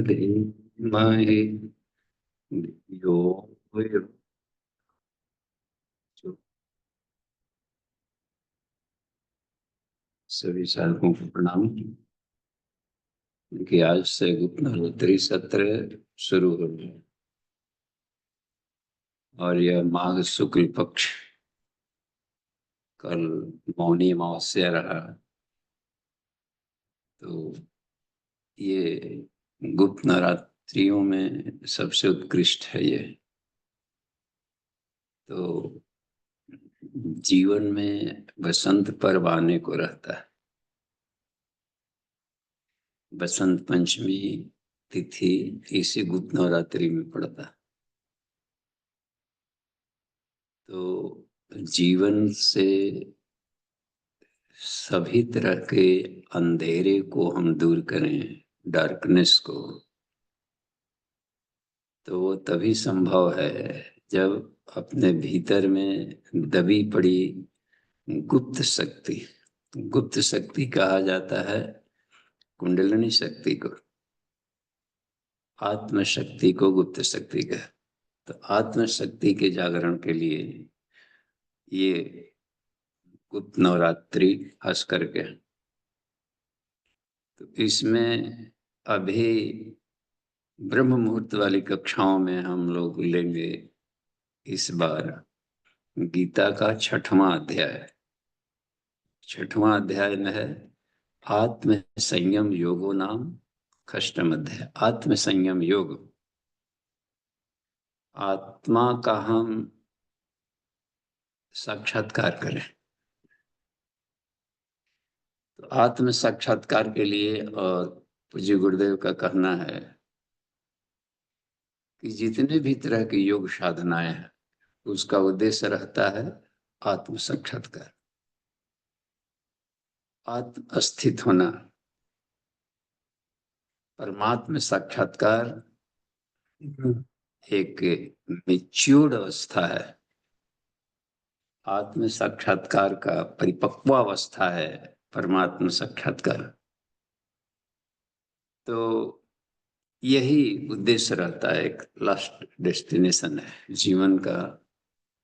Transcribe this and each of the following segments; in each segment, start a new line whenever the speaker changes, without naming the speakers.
धीमहि यो यो- जो सभी साधकों को प्रणाम कि आज से गुप्तनवरात्रि सत्र शुरू हो गया और यह माघ शुक्ल पक्ष कल मौनी अमावस्या रहा। तो ये गुप्त नवरात्रियों में सबसे उत्कृष्ट है ये। तो जीवन में बसंत पर्व आने को रहता है। बसंत पंचमी तिथि इसी गुप्त नवरात्रि में पड़ता है। तो जीवन से सभी तरह के अंधेरे को हम दूर करें, डार्कनेस को, तो वो तभी संभव है जब अपने भीतर में दबी पड़ी गुप्त शक्ति, गुप्त शक्ति कहा जाता है कुंडलिनी शक्ति को, आत्म शक्ति को गुप्त शक्ति का। तो आत्म शक्ति के जागरण के लिए ये गुप्त नवरात्रि खास करके। तो इसमें अभी ब्रह्म मुहूर्त वाली कक्षाओं में हम लोग लेंगे इस बार गीता का 6वां अध्याय। 6वां अध्याय में है आत्म संयम योगो नाम षष्ठम अध्याय। आत्म संयम योग, आत्मा का हम साक्षात्कार करें। तो आत्म साक्षात्कार के लिए और पूज्य गुरुदेव का कहना है कि जितने भी तरह की योग साधनाएं हैं उसका उद्देश्य रहता है आत्म साक्षात्कार, आत्म स्थित होना। परमात्म साक्षात्कार एक मेच्योर्ड अवस्था है, आत्म साक्षात्कार का परिपक्व अवस्था है परमात्म साक्षात्कार। तो यही उद्देश्य रहता है, एक लास्ट डेस्टिनेशन है जीवन का।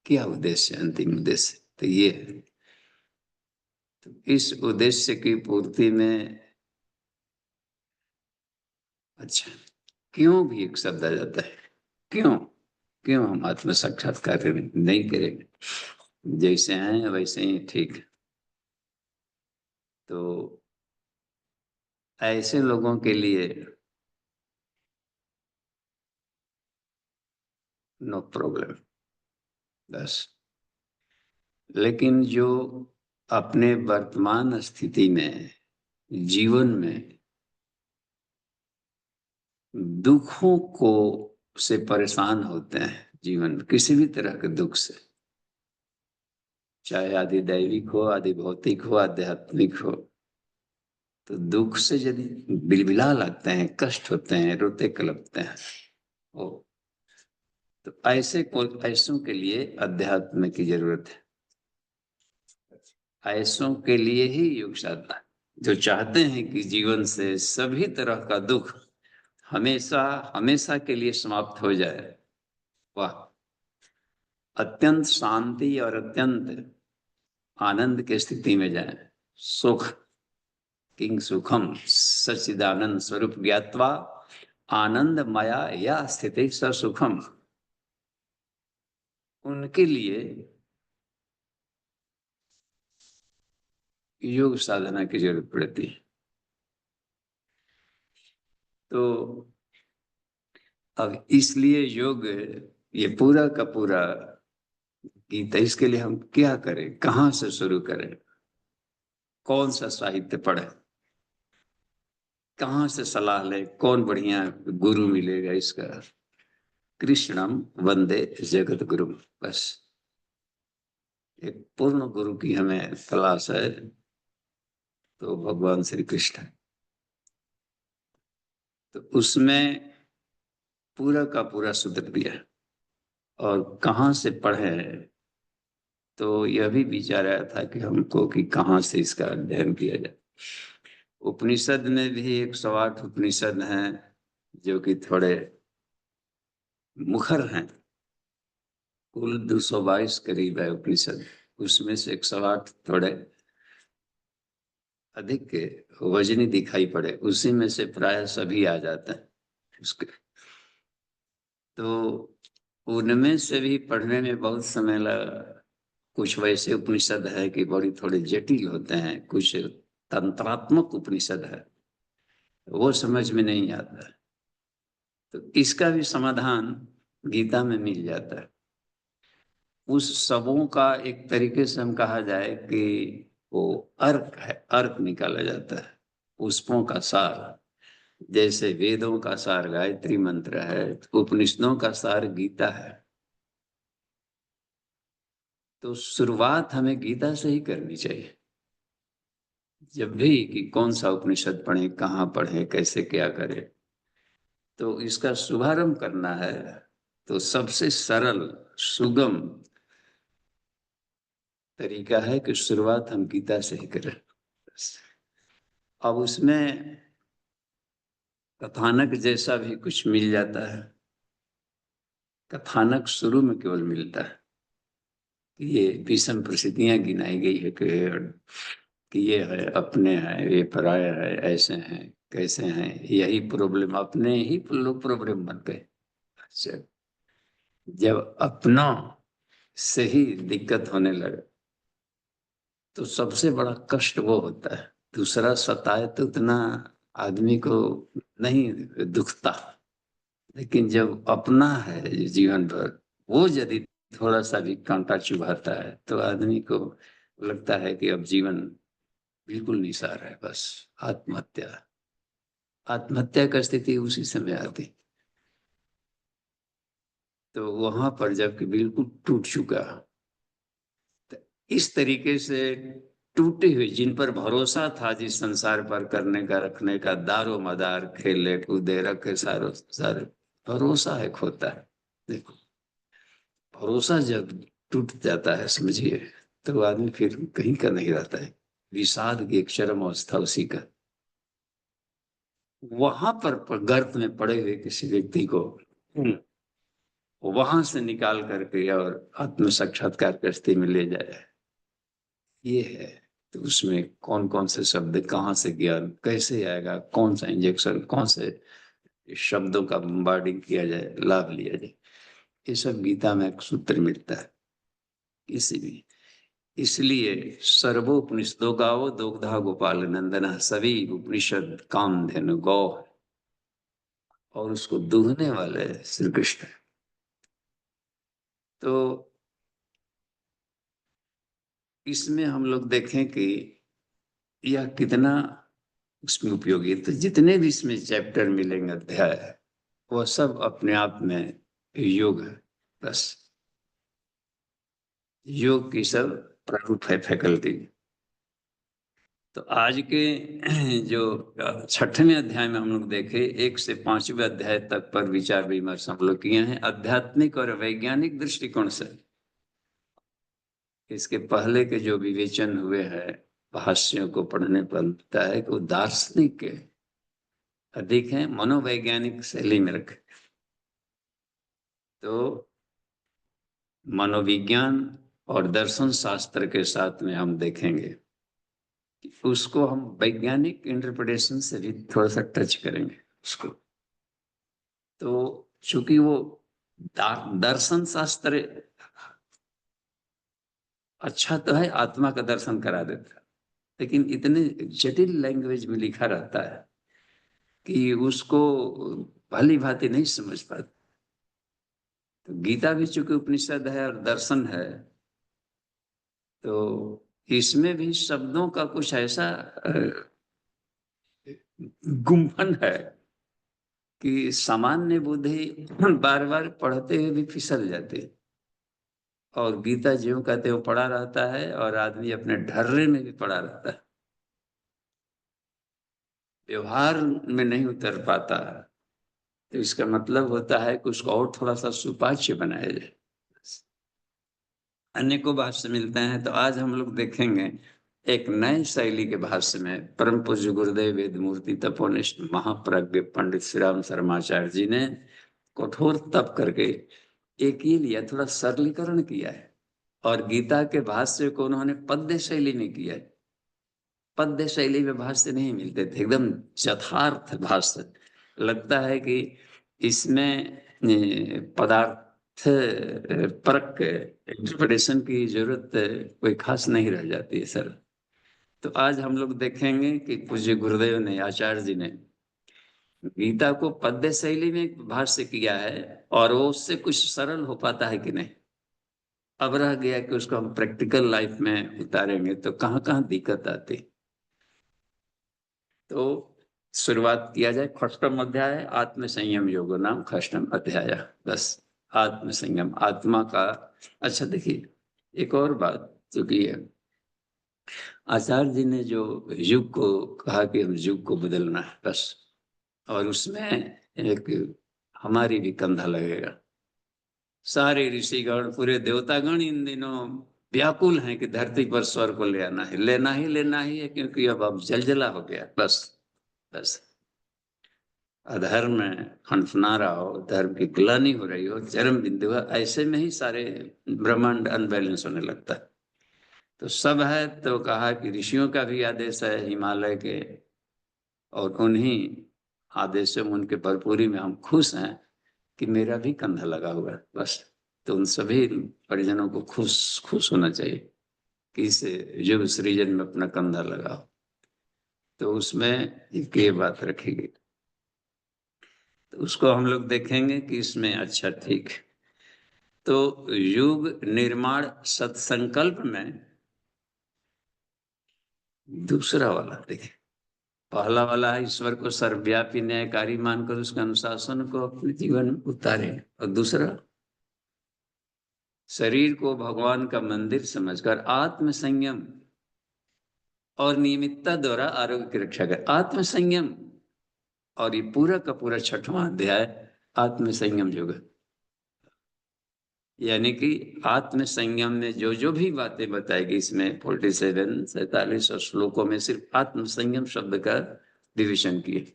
क्या उद्देश्य, अंतिम उद्देश्य तो ये है। तो इस उद्देश्य की पूर्ति में अच्छा क्यों भी एक शब्द आ जाता है, क्यों क्यों हम आत्म साक्षात्कार नहीं करेंगे, जैसे हैं वैसे ही ठीक। तो ऐसे लोगों के लिए नो प्रॉब्लम बस। लेकिन जो अपने वर्तमान स्थिति में जीवन में दुखों को से परेशान होते हैं, जीवन में किसी भी तरह के दुख से, चाहे आदि दैविक हो, आदि भौतिक हो, आध्यात्मिक हो, तो दुख से यदि बिलबिला लगते हैं, कष्ट होते हैं, रोते कलपते हैं, ओ तो ऐसों के लिए अध्यात्म की जरूरत है। ऐसों के लिए ही योग साधना, जो चाहते हैं कि जीवन से सभी तरह का दुख हमेशा हमेशा के लिए समाप्त हो जाए, वाह, अत्यंत शांति और अत्यंत आनंद की स्थिति में जाए। सुख किंग सुखम सच्चिदानंद स्वरूप ज्ञात्वा आनंद माया या स्थिति स सुखम, उनके लिए योग साधना की जरूरत पड़ती है। तो अब इसलिए योग, ये पूरा का पूरा गीता, इसके लिए हम क्या करें, कहाँ से शुरू करें, कौन सा साहित्य पढ़े, कहाँ से सलाह ले, कौन बढ़िया गुरु मिलेगा इसका। कृष्णम वंदे जगत गुरु, बस एक पूर्ण गुरु की हमें तलाश है, तो भगवान श्री कृष्ण है। तो उसमें पूरा का पूरा सूत्र दिया है। और कहाँ से पढ़े, तो यह भी विचार आया था कि हमको कि कहाँ से इसका अध्ययन किया जाए। उपनिषद में भी 108 उपनिषद हैं जो कि थोड़े मुखर हैं। कुल 222 करीब है उपनिषद, उसमें से 108 थोड़े अधिक के वजनी दिखाई पड़े, उसी में से प्राय सभी आ जाते हैं उसके। तो उनमें से भी पढ़ने में बहुत समय लगा। कुछ वैसे उपनिषद है कि बड़ी थोड़े जटिल होते हैं, कुछ तंत्रात्मक उपनिषद है, वो समझ में नहीं आता है। तो इसका भी समाधान गीता में मिल जाता है। उस सबों का एक तरीके से हम कहा जाए कि वो अर्क है, अर्क निकाला जाता है, पुष्पों का सार। जैसे वेदों का सार गायत्री मंत्र है, उपनिषदों का सार गीता है। तो शुरुआत हमें गीता से ही करनी चाहिए। जब भी कि कौन सा उपनिषद पढ़े, कहाँ पढ़े, कैसे क्या करें, तो इसका शुभारंभ करना है तो सबसे सरल सुगम तरीका है कि शुरुआत हम गीता से ही करें। अब उसमें कथानक जैसा भी कुछ मिल जाता है। कथानक शुरू में केवल मिलता है कि ये विषम परिस्थितियां गिनाई गई है कि ये है, अपने हैं, ये पराया है, ऐसे हैं, कैसे हैं, यही प्रॉब्लम, अपने ही लोग प्रॉब्लम बन गए। अच्छा, जब अपना से ही दिक्कत होने लगे तो सबसे बड़ा कष्ट वो होता है। दूसरा सताए तो उतना आदमी को नहीं दुखता, लेकिन जब अपना है जीवन भर, वो यदि थोड़ा सा भी कांटा चुभाता है तो आदमी को लगता है कि अब जीवन बिल्कुल निसार है, बस आत्महत्या। आत्महत्या का स्थिति उसी समय आती। तो वहां पर जबकि बिल्कुल टूट चुका, तो इस तरीके से टूटे हुए जिन पर भरोसा था, जिस संसार पर करने का रखने का, दारो मदार खेले कूदे रखे सारो सारे, भरोसा है खोता है। देखो, भरोसा जब टूट जाता है समझिए, तो आदमी फिर कहीं का नहीं रहता है। विषाद की एक चरम अवस्था उसी का। वहां पर गर्त में पड़े हुए किसी व्यक्ति को वहां से निकाल करके और आत्म साक्षात्कार की स्थिति में ले जाए, ये है। तो उसमें कौन कौन से शब्द, कहाँ से ज्ञान कैसे आएगा, कौन सा इंजेक्शन, कौन से शब्दों का बम्बार्डिंग किया जाए, लाभ लिया जाए, ये सब गीता में एक सूत्र मिलता है किसी भी। इसलिए सर्वोपनिषदों गावो दुग्धा गोपाल नंदन, सभी उपनिषद कामधेनु गौ, और उसको दूहने वाले श्री कृष्ण। तो इसमें हम लोग देखें कि यह कितना उसमें उपयोगी है। तो जितने भी इसमें चैप्टर मिलेंगे, अध्याय, वह सब अपने आप में योग है। बस योग की सब प्रारूप है, फैकल्टी। तो आज के जो 6वें अध्याय में हम लोग देखे, 1 से 5वें अध्याय तक पर विचार विमर्श हम लोग किए हैं आध्यात्मिक और वैज्ञानिक दृष्टिकोण से। इसके पहले के जो विवेचन हुए हैं भाष्यों को पढ़ने पर लगता है कि वो दार्शनिक के अधिक है, मनोवैज्ञानिक शैली में रखे। तो मनोविज्ञान और दर्शन शास्त्र के साथ में हम देखेंगे, उसको हम वैज्ञानिक इंटरप्रिटेशन से भी थोड़ा सा टच करेंगे उसको। तो चूंकि वो दर्शन शास्त्र अच्छा तो है, आत्मा का दर्शन करा देता, लेकिन इतने जटिल लैंग्वेज में लिखा रहता है कि उसको भली भांति नहीं समझ पाते। तो गीता भी चूंकि उपनिषद है और दर्शन है, तो इसमें भी शब्दों का कुछ ऐसा गुम्फन है कि सामान्य बुद्धि बार बार पढ़ते हुए भी फिसल जाते, और गीता ज्यों का त्यों पड़ा रहता है और आदमी अपने ढर्रे में भी पड़ा रहता है, व्यवहार में नहीं उतर पाता। तो इसका मतलब होता है कि उसको और थोड़ा सा सुपाच्य बनाया जाए। अनेकों भाष्य मिलते हैं। तो आज हम लोग देखेंगे एक नए शैली के भाष्य में परम पूज्य गुरुदेव वेदमूर्ति तपोनिष्ठ महाप्रज्ञ पंडित श्री राम शर्माचार्य जी ने कठोर तप करके एक ये लिया, थोड़ा सरलीकरण किया है। और गीता के भाष्य को उन्होंने पद्य शैली में किया है। पद्य शैली में भाष्य नहीं मिलते थे, एकदम यथार्थ भाष्य। लगता है कि इसमें पदार्थ परक इंटरप्रिटेशन की जरूरत कोई खास नहीं रह जाती है सर। तो आज हम लोग देखेंगे कि पूज्य गुरुदेव ने, आचार्य जी ने गीता को पद्य शैली में भाष्य किया है, और वो उससे कुछ सरल हो पाता है कि नहीं। अब रह गया कि उसको हम प्रैक्टिकल लाइफ में उतारेंगे तो कहाँ कहाँ दिक्कत आती। तो शुरुआत किया जाए। षष्ठम अध्याय आत्म संयम योग नाम षष्ठम अध्याय। बस आत्म संयम, आत्मा का। अच्छा देखिए, एक और बात जो की है, आचार्य जी ने जो युग को कहा कि हम युग को बदलना है बस, और उसमें एक हमारी भी कंधा लगेगा। सारे ऋषिगण, पूरे देवतागण इन दिनों व्याकुल हैं कि धरती पर स्वर को ले आना है, लेना ही है, क्योंकि अब जलजला हो गया। बस बस अधर्म में फनफना रहा हो, धर्म की ग्लानि हो रही हो, चरम बिंदु है, ऐसे में ही सारे ब्रह्मांड अनबैलेंस होने लगता है। तो सब है तो कहा कि ऋषियों का भी आदेश है हिमालय के, और उन्हीं आदेशों में, उनके भरपूरी में हम खुश हैं कि मेरा भी कंधा लगा हुआ है। बस तो उन सभी परिजनों को खुश खुश होना चाहिए कि इस युग सृजन में अपना कंधा लगाओ। तो उसमें एक ये बात रखेगी, तो उसको हम लोग देखेंगे कि इसमें अच्छा ठीक। तो युग निर्माण सत्संकल्प में दूसरा वाला देखिए, पहला वाला है ईश्वर को सर्वव्यापी न्यायकारी मानकर उसके अनुशासन को अपने जीवन में उतारे, और दूसरा शरीर को भगवान का मंदिर समझकर आत्म संयम और नियमितता द्वारा आरोग्य की रक्षा कर। आत्म संयम, और ये पूरा का पूरा छठवां अध्याय आत्म संयम योग, यानी कि आत्म संयम में जो जो भी बातें बताएगी इसमें 47 श्लोकों में सिर्फ आत्म संयम शब्द का डिविजन किए।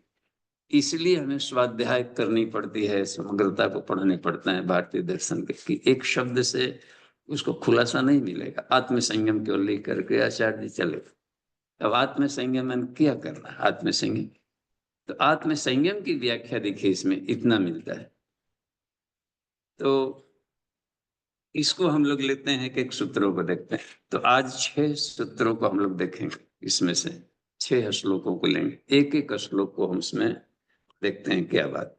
इसलिए हमें स्वाध्याय करनी पड़ती है, समग्रता को पढ़ने पड़ता है भारतीय दर्शन के, कि एक शब्द से उसको खुलासा नहीं मिलेगा। आत्म संयम को लेकर के आचार्य जी चले। अब आत्म संयम में क्या करना है? आत्म संयम, तो आत्म संयम की व्याख्या देखिए, इसमें इतना मिलता है। तो इसको हम लोग लेते हैं कि एक सूत्रों को देखते हैं। तो आज 6 सूत्रों को हम लोग देखेंगे, इसमें से 6 श्लोकों को लेंगे, एक एक श्लोक को हम इसमें देखते हैं क्या बात।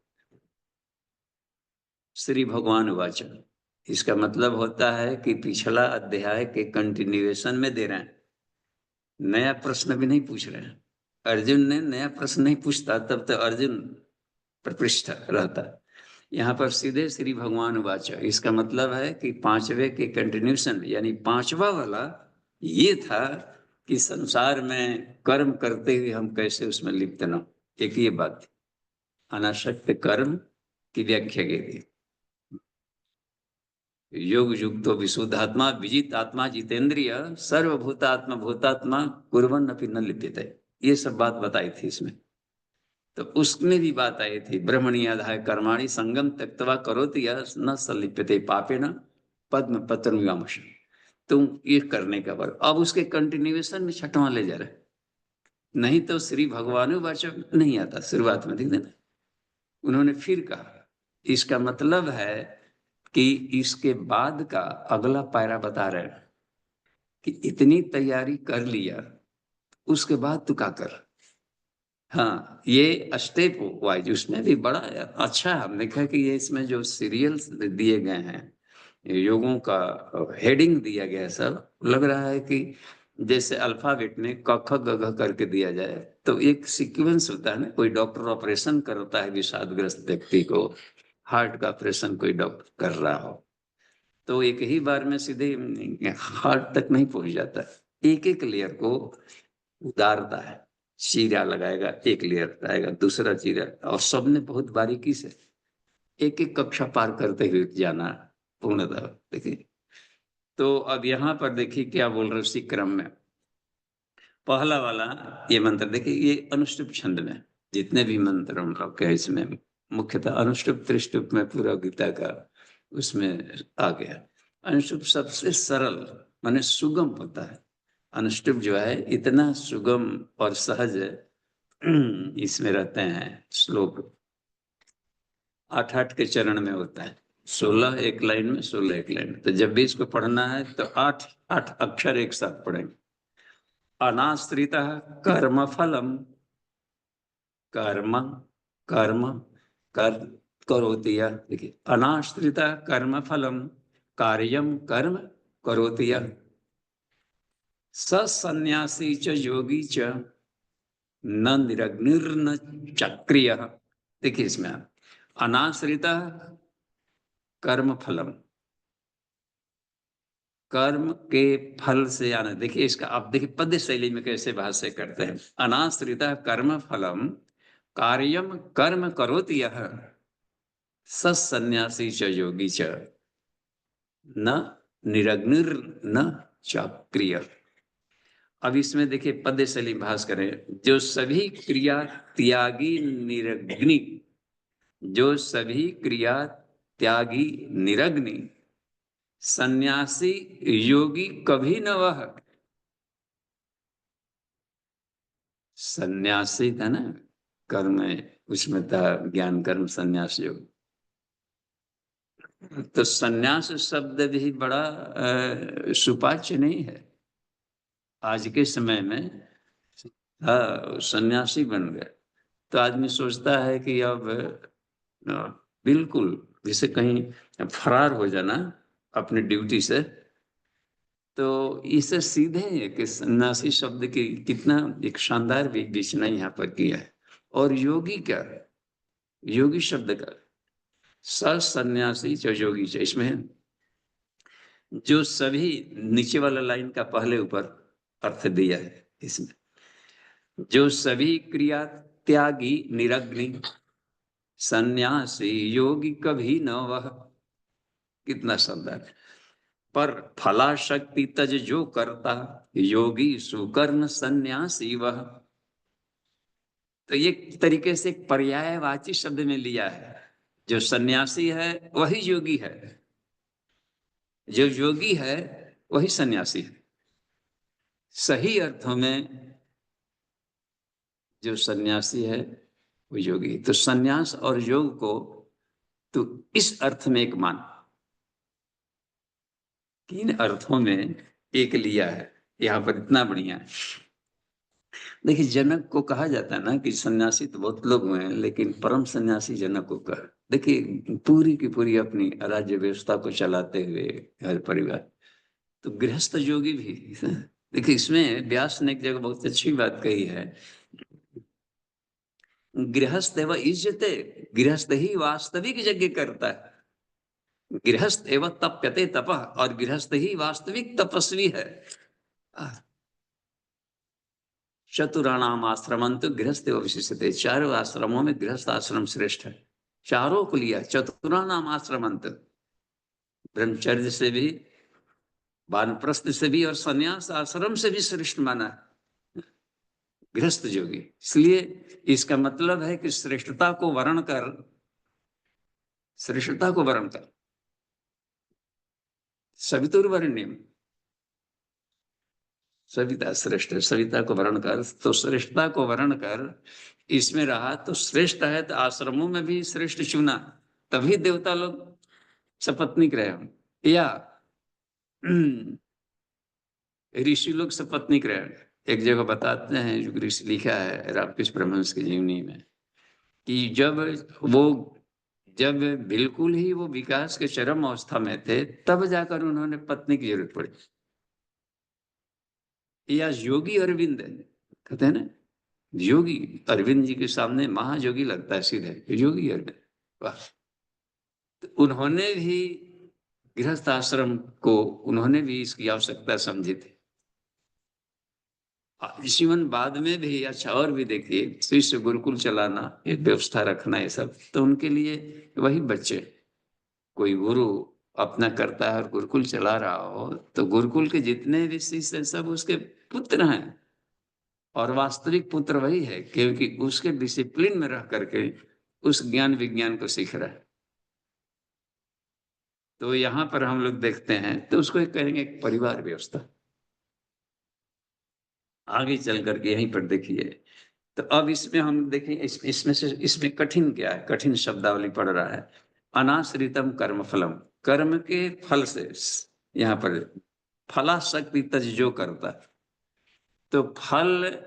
श्री भगवान वाचन, इसका मतलब होता है कि पिछला अध्याय के कंटिन्यूएशन में दे रहे हैं, नया प्रश्न भी नहीं पूछ रहे हैं। अर्जुन ने नया प्रश्न नहीं पूछता, तब तो अर्जुन प्रतिष्ठ रहता। यहाँ पर सीधे श्री भगवान वाचा, इसका मतलब है कि 5वें के कंटिन्यूशन, यानी 5वां वाला ये था कि संसार में कर्म करते हुए हम कैसे उसमें लिप्त न। एक ये बात थी, अनासक्त कर्म की व्याख्या की थी। योग युक्तो विशुद्धात्मा विजित आत्मा जितेंद्रिय सर्वभूतात्मा भूतात्मा कुर्वन् अपि न लिप्यते, ये सब बात बताई थी इसमें। तो उसमें भी बात आई थी, ब्रह्मणि आधाय कर्माणि संगम त्यक्त्वा करोति यः न सलिप्यते पापेन पद्म पत्रमिवामश। तुम ये करने का वर्ग, अब उसके कंटिन्यूएशन में छठवां ले जा रहे। नहीं तो श्री भगवान वाचक नहीं आता शुरुआत में, देख देना उन्होंने फिर कहा। इसका मतलब है कि इसके बाद का अगला पैरा बता रहे हैं कि इतनी तैयारी कर लिया, उसके बाद तू क्या कर। हाँ, ये स्टेप वाइज उसमें भी बड़ा अच्छा है। हमने कहा कि ये इसमें जो सीरियल्स दिए गए हैं, योगों का हेडिंग दिया गया है, सब लग रहा है कि जैसे अल्फाबेट में क ख ग घ करके दिया जाए, तो एक सीक्वेंस होता है ना। कोई डॉक्टर ऑपरेशन करता है विषादग्रस्त व्यक्ति को, हार्ट का ऑपरेशन कोई डॉक्टर कर रहा हो, तो एक ही बार में सीधे हार्ट तक नहीं पहुंच जाता, एक एक लेयर को उतारता है। चीरा लगाएगा, एक लेयर लगाएगा, दूसरा चीरा, और सबने बहुत बारीकी से एक एक कक्षा पार करते हुए जाना पूर्णतः। देखिए, तो अब यहाँ पर देखिए क्या बोल रहे उसी क्रम में। पहला वाला ये मंत्र देखिए, ये अनुष्टुप छंद में जितने भी मंत्र हम लोग के इसमें मुख्यतः अनुष्टुप त्रिष्टुप में पूरा गीता का उसमें आ गया। अनुष्टुप सबसे सरल माने सुगम होता है। अनुष्टुप जो है इतना सुगम और सहज इसमें रहते हैं श्लोक। 8-8 के चरण में होता है, 16 एक लाइन में, 16 एक लाइन में। तो जब भी इसको पढ़ना है तो 8-8 अक्षर एक साथ पढ़ेंगे। अनाश्रितः कर्मफलम, कर्म कर्म कर करोति यः। देखिए, अनाश्रितः कर्मफलम कार्यम कर्म करोति यः, स सन्यासी च योगी च न निरग्निर्न चक्रियः। देखिए इसमें अनाश्रितः कर्म फलम, कर्म के फल से आना। देखिए इसका आप देखिए पद्य शैली में कैसे भाष्य करते हैं। अनाश्रितः कर्म फलम कार्यम कर्म करोति यः, सन्यासी च योगी च न निरग्निर न चक्रिय। अब इसमें देखिए पद्य शैली भाष करें, जो सभी क्रिया त्यागी निरग्नि, जो सभी क्रिया त्यागी निरग्नि, सन्यासी योगी कभी न वह। सन्यासी था ना, कर्म उसमें था ज्ञान कर्म संन्यास योग। तो सन्यास शब्द भी बड़ा सुपाच्य नहीं है आज के समय में। हाँ, सन्यासी बन गए तो आदमी सोचता है कि अब बिल्कुल जैसे कहीं फरार हो जाना अपनी ड्यूटी से। तो इससे सीधे है कि सन्यासी शब्द की कितना एक शानदार विवेचना यहाँ पर किया है। और योगी क्या है, योगी शब्द का सन्यासी च योगी च, इसमें जो सभी नीचे वाला लाइन का पहले ऊपर अर्थ दिया है इसमें, जो सभी क्रिया त्यागी निरग्नि, सन्यासी योगी कभी न वह। कितना शानदार। पर फलाशक्ति तज जो करता, योगी सुकर्ण सन्यासी वह। तो ये तरीके से एक पर्यायवाची शब्द में लिया है। जो सन्यासी है वही योगी है, जो योगी है वही सन्यासी है। सही अर्थों में जो सन्यासी है वो योगी। तो सन्यास और योग को तो इस अर्थ में एक मान, तीन अर्थों में एक लिया है यहाँ पर। इतना बढ़िया है। देखिए जनक को कहा जाता है ना कि सन्यासी तो बहुत लोग हुए हैं, लेकिन परम सन्यासी जनक को कहा। देखिए पूरी की पूरी अपनी राज्य व्यवस्था को चलाते हुए घर परिवार। तो गृहस्थ योगी भी देखिए, इसमें व्यास ने एक जगह बहुत अच्छी बात कही है, गृहस्थ एवं इज्जते, गृहस्थ ही वास्तविक यज्ञ करता है। गृहस्थ एवं तप्यते तपः, और गृहस्थ ही वास्तविक तपस्वी है। चतुराणाम आश्रमंत गृहस्थ एवं विशिष्यते, चारों आश्रमों में गृहस्थ आश्रम श्रेष्ठ है। चारों को लिया, चतुराणाम आश्रमंत, ब्रह्मचर्य से भी, वानप्रस्थ से भी और संन्यास आश्रम से भी श्रेष्ठ माना है गृहस्थ योगी। इसलिए इसका मतलब है कि श्रेष्ठता को वर्ण कर, श्रेष्ठता को वर्ण कर, सवितुर्वरेण्यम, सविता श्रेष्ठ, सविता को वर्ण कर, तो श्रेष्ठता को वर्ण कर इसमें रहा तो श्रेष्ठ है। तो आश्रमों में भी श्रेष्ठ चुना, तभी देवता लोग सपत्नीक रहे हों, या ऋषि लोग सपत्नीक रहे हों। एक जगह बताते हैं, जो ऋषि लिखा है रामकृष्ण परमहंस की जीवनी में, कि वो जब बिल्कुल ही वो विकास के चरम अवस्था में थे, तब जाकर उन्होंने पत्नी की जरूरत पड़ी। या योगी अरविंद कहते हैं ना, योगी अरविंद जी के सामने महायोगी लगता है सीधे, योगी अरविंद। वाह। तो उन्होंने भी गृहस्थ आश्रम को, उन्होंने भी इसकी आवश्यकता समझी थी। जीवन बाद में भी अच्छा, और भी देखिए शिष्य गुरुकुल चलाना, एक व्यवस्था रखना, ये सब तो उनके लिए वही बच्चे, कोई गुरु अपना करता है और गुरुकुल चला रहा हो, तो गुरुकुल के जितने भी शिष्य हैं सब उसके पुत्र हैं, और वास्तविक पुत्र वही है, क्योंकि उसके डिसिप्लिन में रह करके उस ज्ञान विज्ञान को सीख रहा है। तो यहाँ पर हम लोग देखते हैं तो उसको एक कहेंगे एक परिवार व्यवस्था। आगे चल करके यहीं पर देखिए, तो अब इसमें हम देखें इसमें से इसमें कठिन क्या है, कठिन शब्दावली पड़ रहा है। अनाश्रितम कर्म फलम, कर्म के फल से, यहाँ पर फलाशक्ति तज जो करता, तो फल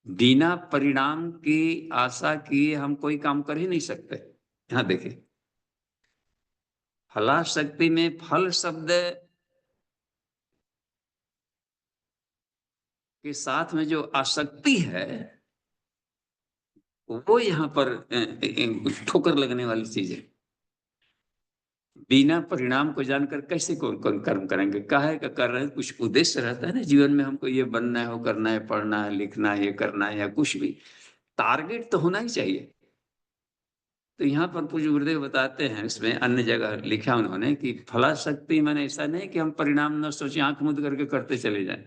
बिना परिणाम की आशा किए हम कोई काम कर ही नहीं सकते। यहाँ देखिए, फलाशक्ति में फल शब्द के साथ में जो आसक्ति है, वो यहाँ पर ठोकर लगने वाली चीज है। बिना परिणाम को जानकर कैसे कौन कर्म करेंगे, काहे का कर रहे हैं, कुछ उद्देश्य रहता है ना जीवन में, हमको ये बनना है, वो करना है, पढ़ना है, लिखना है, ये करना है, या कुछ भी टारगेट तो होना ही चाहिए। तो यहाँ पर पूज्य गुरुदेव बताते हैं, इसमें अन्य जगह लिखा उन्होंने कि फलाशक्ति मैंने ऐसा नहीं कि हम परिणाम न सोचे आंख मूंद करके करते चले जाएं,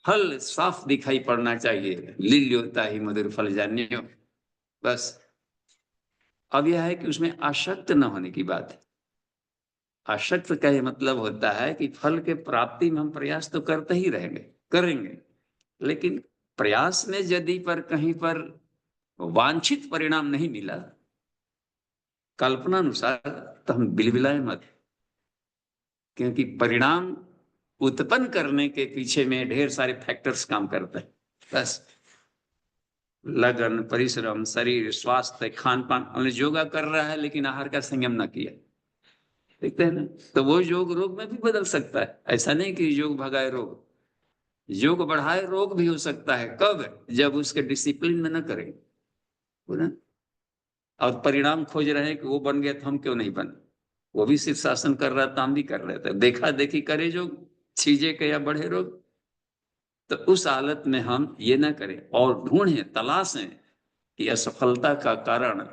फल साफ दिखाई पड़ना चाहिए, लील्योता ही मधुर फल जानियो, बस। अब यह है कि उसमें आसक्त न होने की बात है। आसक्त का ये मतलब होता है कि फल के प्राप्ति में हम प्रयास तो करते ही रहेंगे, करेंगे, लेकिन प्रयास में यदि पर कहीं पर वांछित परिणाम नहीं मिला कल्पना अनुसार, तो हम बिलबिलाए मत, क्योंकि परिणाम उत्पन्न करने के पीछे में ढेर सारे फैक्टर्स काम करते हैं। बस लगन, परिश्रम, शरीर, स्वास्थ्य, खान पान, योगा कर रहा है लेकिन आहार का संयम न किया, देखते हैं ना, तो वो योग रोग में भी बदल सकता है। ऐसा नहीं कि योग भगाए रोग, योग बढ़ाए रोग भी हो सकता है। कब? जब उसके डिसिप्लिन में न करें, ना? और परिणाम खोज रहे हैं कि वो बन गया तो हम क्यों नहीं बने, वो भी शीर्षासन कर रहा था, हम भी कर रहे थे, देखा देखी करे जो चीजें के या बढ़े रोग। तो उस हालत में हम ये ना करें और ढूंढें, तलाशें कि असफलता का कारण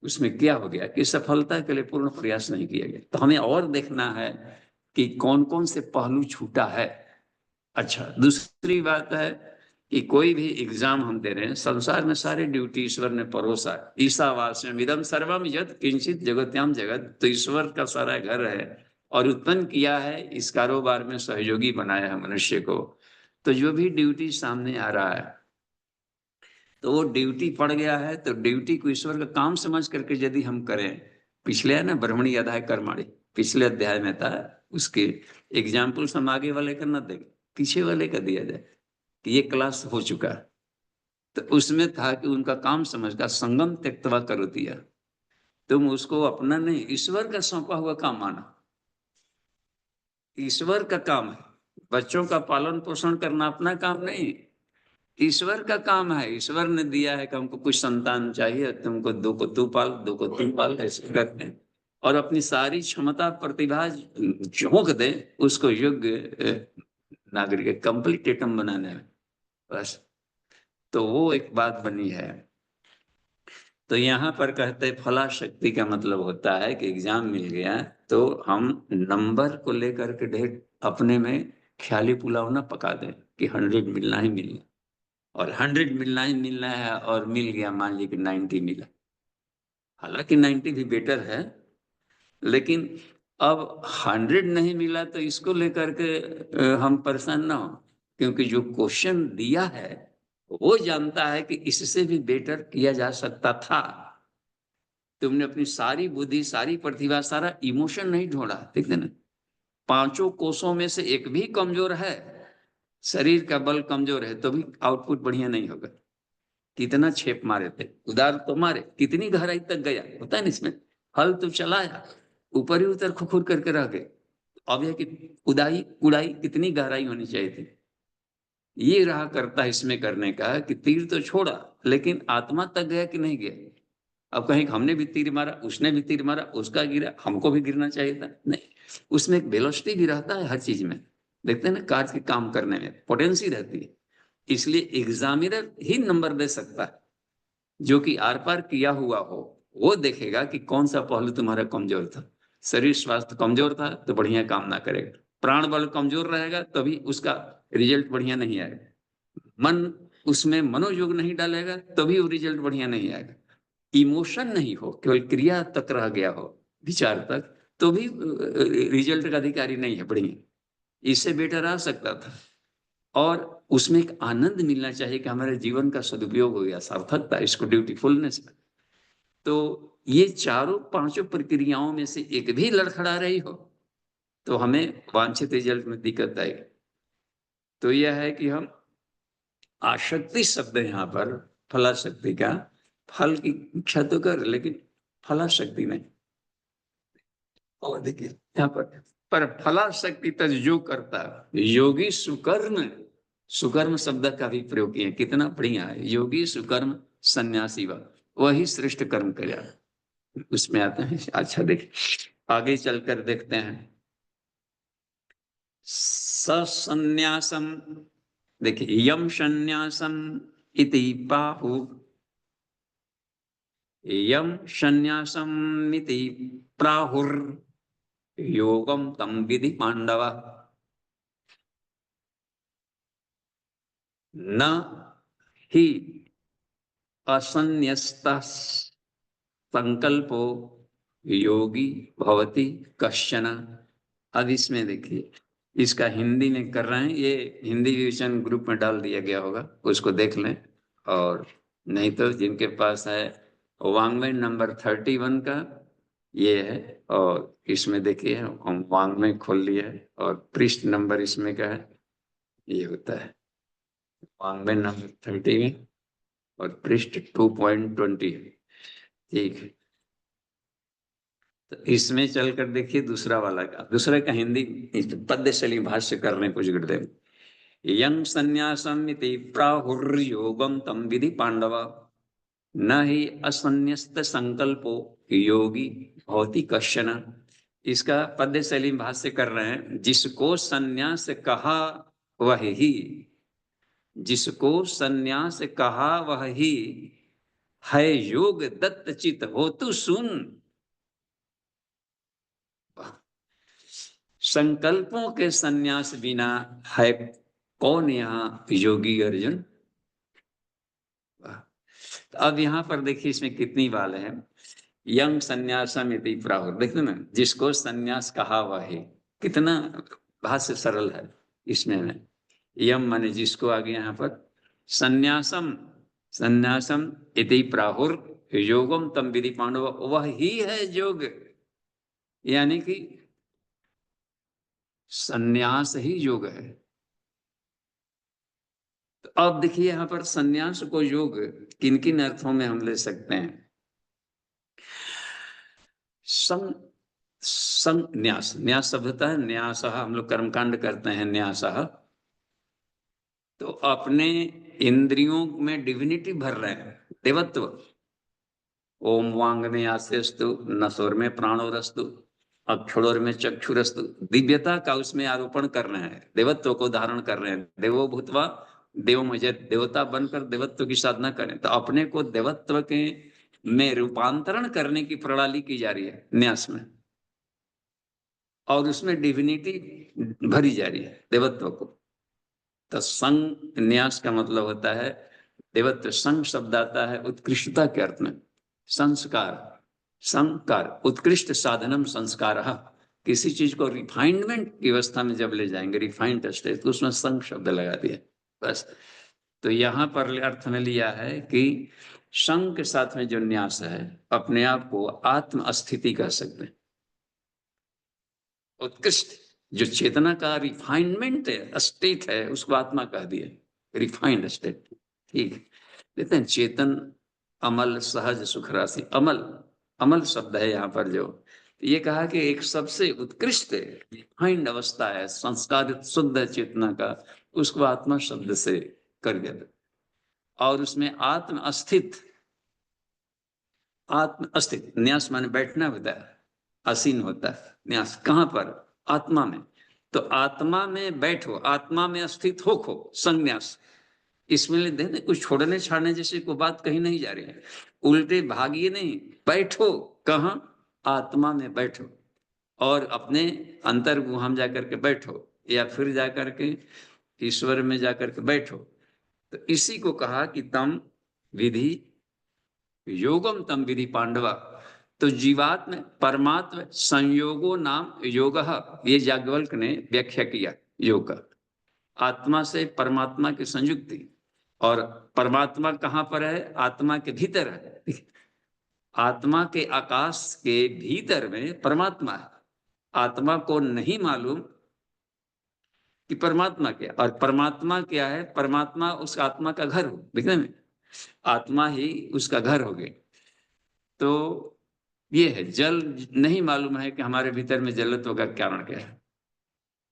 उसमें क्या हो गया, कि सफलता के लिए पूर्ण प्रयास नहीं किया गया। तो हमें और देखना है कि कौन कौन से पहलू छूटा है। अच्छा, दूसरी बात है कि कोई भी एग्जाम हम दे रहे हैं, संसार में सारे ड्यूटी ईश्वर ने परोसा, ईशावास्यम इदम सर्वम यत् किंचित जगत्याम जगत, तो ईश्वर का सारा घर है और उत्पन्न किया है, इस कारोबार में सहयोगी बनाया है मनुष्य को। तो जो भी ड्यूटी सामने आ रहा है, तो वो ड्यूटी पड़ गया है, तो ड्यूटी को ईश्वर का काम समझ करके यदि हम करें, पिछले है ना ब्रह्मणी अध्याय कर्माणी, पिछले अध्याय में था, उसके एग्जाम्पल्स हम आगे वाले का न देंगे, पीछे वाले का दिया जाए कि ये क्लास हो चुका है। तो उसमें था कि उनका काम समझ का संगम त्यक्तवा करो दिया, तुम उसको अपना नहीं, ईश्वर का सौंपा हुआ काम माना, ईश्वर का काम है। बच्चों का पालन पोषण करना अपना काम नहीं, ईश्वर का काम है। ईश्वर ने दिया है कि हमको कुछ संतान चाहिए, तुमको दो को तू पाल, दो को तुम पाल, ऐसे करते हैं, और अपनी सारी क्षमता प्रतिभा झोंक दे उसको योग्य नागरिक, कंप्लीट एटम बनाने में, बस। तो वो एक बात बनी है। तो यहाँ पर कहते हैं फलाशक्ति का मतलब होता है कि एग्जाम मिल गया तो हम नंबर को लेकर के ढेर अपने में ख्याली पुलाव ना पका दें कि 100 मिलना ही मिलना, और 100 मिलना ही मिलना है, और मिल गया मान लीजिए कि 90 मिला, हालांकि 90 भी बेटर है, लेकिन अब 100 नहीं मिला तो इसको लेकर के हम परेशान ना हो, क्योंकि जो क्वेश्चन दिया है वो जानता है कि इससे भी बेटर किया जा सकता था। तुमने अपनी सारी बुद्धि, सारी प्रतिभा, सारा इमोशन नहीं ढूंढा, ठीक है ना। पांचों कोषों में से एक भी कमजोर है, शरीर का बल कमजोर है, तो भी आउटपुट बढ़िया नहीं होगा। कितना छेप मारे थे, उदार तो मारे, कितनी गहराई तक गया होता है ना इसमें, हल तो चलाया, ऊपर ही उतर खुखुर करके रह गए। अब यह कि उदाई उड़ाई कितनी गहराई होनी चाहिए थी, ये रहा करता इसमें करने का कि तीर तो छोड़ा लेकिन आत्मा तक गया कि नहीं गया। अब कहीं हमने भी तीर मारा, उसने भी तीर मारा, उसका गिरा, हमको भी गिरना चाहिए था, नहीं। उसमें एक वेलोसिटी भी रहता है हर चीज में, देखते हैं ना, कार्य के काम करने में पोटेंसी रहती है। इसलिए एग्जामिनर ही नंबर दे सकता है जो कि आर पार किया हुआ हो, वो देखेगा कि कौन सा पहलू तुम्हारा कमजोर था। शरीर स्वास्थ्य कमजोर था तो बढ़िया काम ना करेगा, प्राण बल कमजोर रहेगा तभी उसका रिजल्ट बढ़िया नहीं आएगा, मन उसमें मनोयोग नहीं डालेगा तभी वो रिजल्ट बढ़िया नहीं आएगा, इमोशन नहीं हो केवल क्रिया तक रह गया हो, विचार तक, तो भी रिजल्ट का अधिकारी नहीं है बढ़िया। इससे बेटर आ सकता था, और उसमें एक आनंद मिलना चाहिए कि हमारे जीवन का सदुपयोग हो गया, सार्थकता, इसको ड्यूटीफुलनेस। तो ये चारों पांचों प्रक्रियाओं में से एक भी लड़खड़ा रही हो तो हमें वांछित रिजल्ट में दिक्कत आएगी। तो यह है कि हम आसक्ति शब्द यहाँ पर फलाशक्ति का, फल की इच्छा तो कर लेकिन फलाशक्ति नहीं। और देखिए यहाँ पर फलाशक्ति तक जो करता योगी सुकर्म, सुकर्म शब्द का भी प्रयोग किया, कितना बढ़िया है, योगी सुकर्म सन्यासी वही श्रेष्ठ कर्म करेगा, उसमें आते हैं। अच्छा देखिए आगे चलकर देखते हैं, सन्यासम, देखिए यम संन्यासम इति बाहु, यम संन्यासम इति प्राहुर योगम तम विधि पांडव न ही असन्यस्त संकल्पो योगी भवति कश्चन। अब इसमें देखिए, इसका हिंदी में कर रहे हैं, ये हिंदी विजन ग्रुप में डाल दिया गया होगा, उसको देख लें, और नहीं तो जिनके पास है वांग्मय नंबर 31 का ये है, और इसमें देखिए हम वांग्मय खोल लिया है और पृष्ठ नंबर इसमें का है, ये होता है वांग्मय नंबर 30 और पृष्ठ 2.20, ठीक है। तो इसमें चलकर देखिए दूसरा वाला का, दूसरे का हिंदी पद्य शैली भाष्य करने कुछ गुरुदेव, यं संन्यासम इति प्राहुर्योगम तम विधि पांडव न ही असन्यस्त संकल्पो योगी भवति कश्चन। इसका पद्य शैली भाष्य कर रहे हैं, जिसको संन्यास कहा वह ही, जिसको संन्यास कहा वह ही है योग दत्त चित हो तू सुन। संकल्पों के संन्यास बिना है कौन यहाँ योगी अर्जुन। अब यहाँ पर देखिए इसमें कितनी बात है, यंग संन्यासम इति प्राहुर, देखते ना, जिसको संन्यास कहा हुआ है, कितना भाष्य सरल है इसमें। यम माने जिसको, आगे यहाँ पर संन्यासम, संन्यासम इति प्राहुर योगम तम विधि पांडव, वह ही है योग, यानी कि संन्यास ही योग है। तो अब देखिए यहाँ पर संन्यास को योग किन किन अर्थों में हम ले सकते हैं। न्यास, न्यास शब्द होता है न्यास, हम लोग कर्मकांड करते हैं न्यास, तो अपने इंद्रियों में डिविनिटी भर रहे हैं, देवत्व, ओम वांग में आसेस्तु, नसोर में प्राणोरस्तु, अक्षरोर में चक्षुरस्तु, दिव्यता का उसमें आरोपण कर रहे हैं, देवत्व को धारण कर रहे हैं, देवो भूतवा देव मुझे, देवता बनकर देवत्व की साधना करें, तो अपने को देवत्व के में रूपांतरण करने की प्रणाली की जा रही है न्यास में, और उसमें डिविनिटी भरी जा रही है देवत्व को। तो संग न्यास का मतलब होता है देवत्व, संग शब्द आता है उत्कृष्टता के अर्थ में, संस्कार, संस्कार उत्कृष्ट साधनम संस्कार, किसी चीज को रिफाइनमेंट की अवस्था में जब ले जाएंगे, रिफाइंड स्टेज, तो उसमें संग शब्द लगा दिया बस। तो यहाँ पर अर्थ में लिया है कि संग के साथ में जो न्यास है, अपने आप को आत्म स्थिति कह सकते हैं, उत्कृष्ट जो चेतना का रिफाइनमेंट है, स्टेट है, उसको आत्मा कह दिया, रिफाइंड स्टेट, ठीक। देखते हैं चेतन अमल सहज सुख राशि, अमल, अमल शब्द है यहाँ पर, जो ये कहा कि एक सबसे उत्कृष्ट रिफाइंड अवस्था है संस्कारित शुद्ध चेतना का, उसको आत्मा शब्द से कर दिया, और उसमें आत्म अस्थित, आत्म अस्थित, न्यास माने बैठना होता है, आसीन होता है न्यास, कहाँ पर, आत्मा में, तो आत्मा में बैठो, आत्मा में स्थित हो खो, संन्यास। इसमें देने कुछ छोड़ने छाड़ने जैसे कोई बात कहीं नहीं जा रही है। उल्टे भागिए नहीं, बैठो। कहाँ? आत्मा में बैठो और अपने अंतर गुहा में जाकर के बैठो, या फिर जाकर के ईश्वर में जाकर के बैठो। तो इसी को कहा कि तम विधि योगम तम विधि पांडवा। तो जीवात्म परमात्म संयोगो नाम योग, ये याज्ञवल्क्य ने व्याख्या किया योग का। आत्मा से परमात्मा की संयुक्ति, और परमात्मा कहाँ पर है? आत्मा के भीतर है। आत्मा के आकाश के भीतर में परमात्मा है। आत्मा को नहीं मालूम कि परमात्मा क्या, और परमात्मा क्या है? परमात्मा उस आत्मा का घर हो, देखने में आत्मा ही उसका घर हो गए। तो ये है, जल नहीं मालूम है कि हमारे भीतर में जलत्व का कारण क्या है।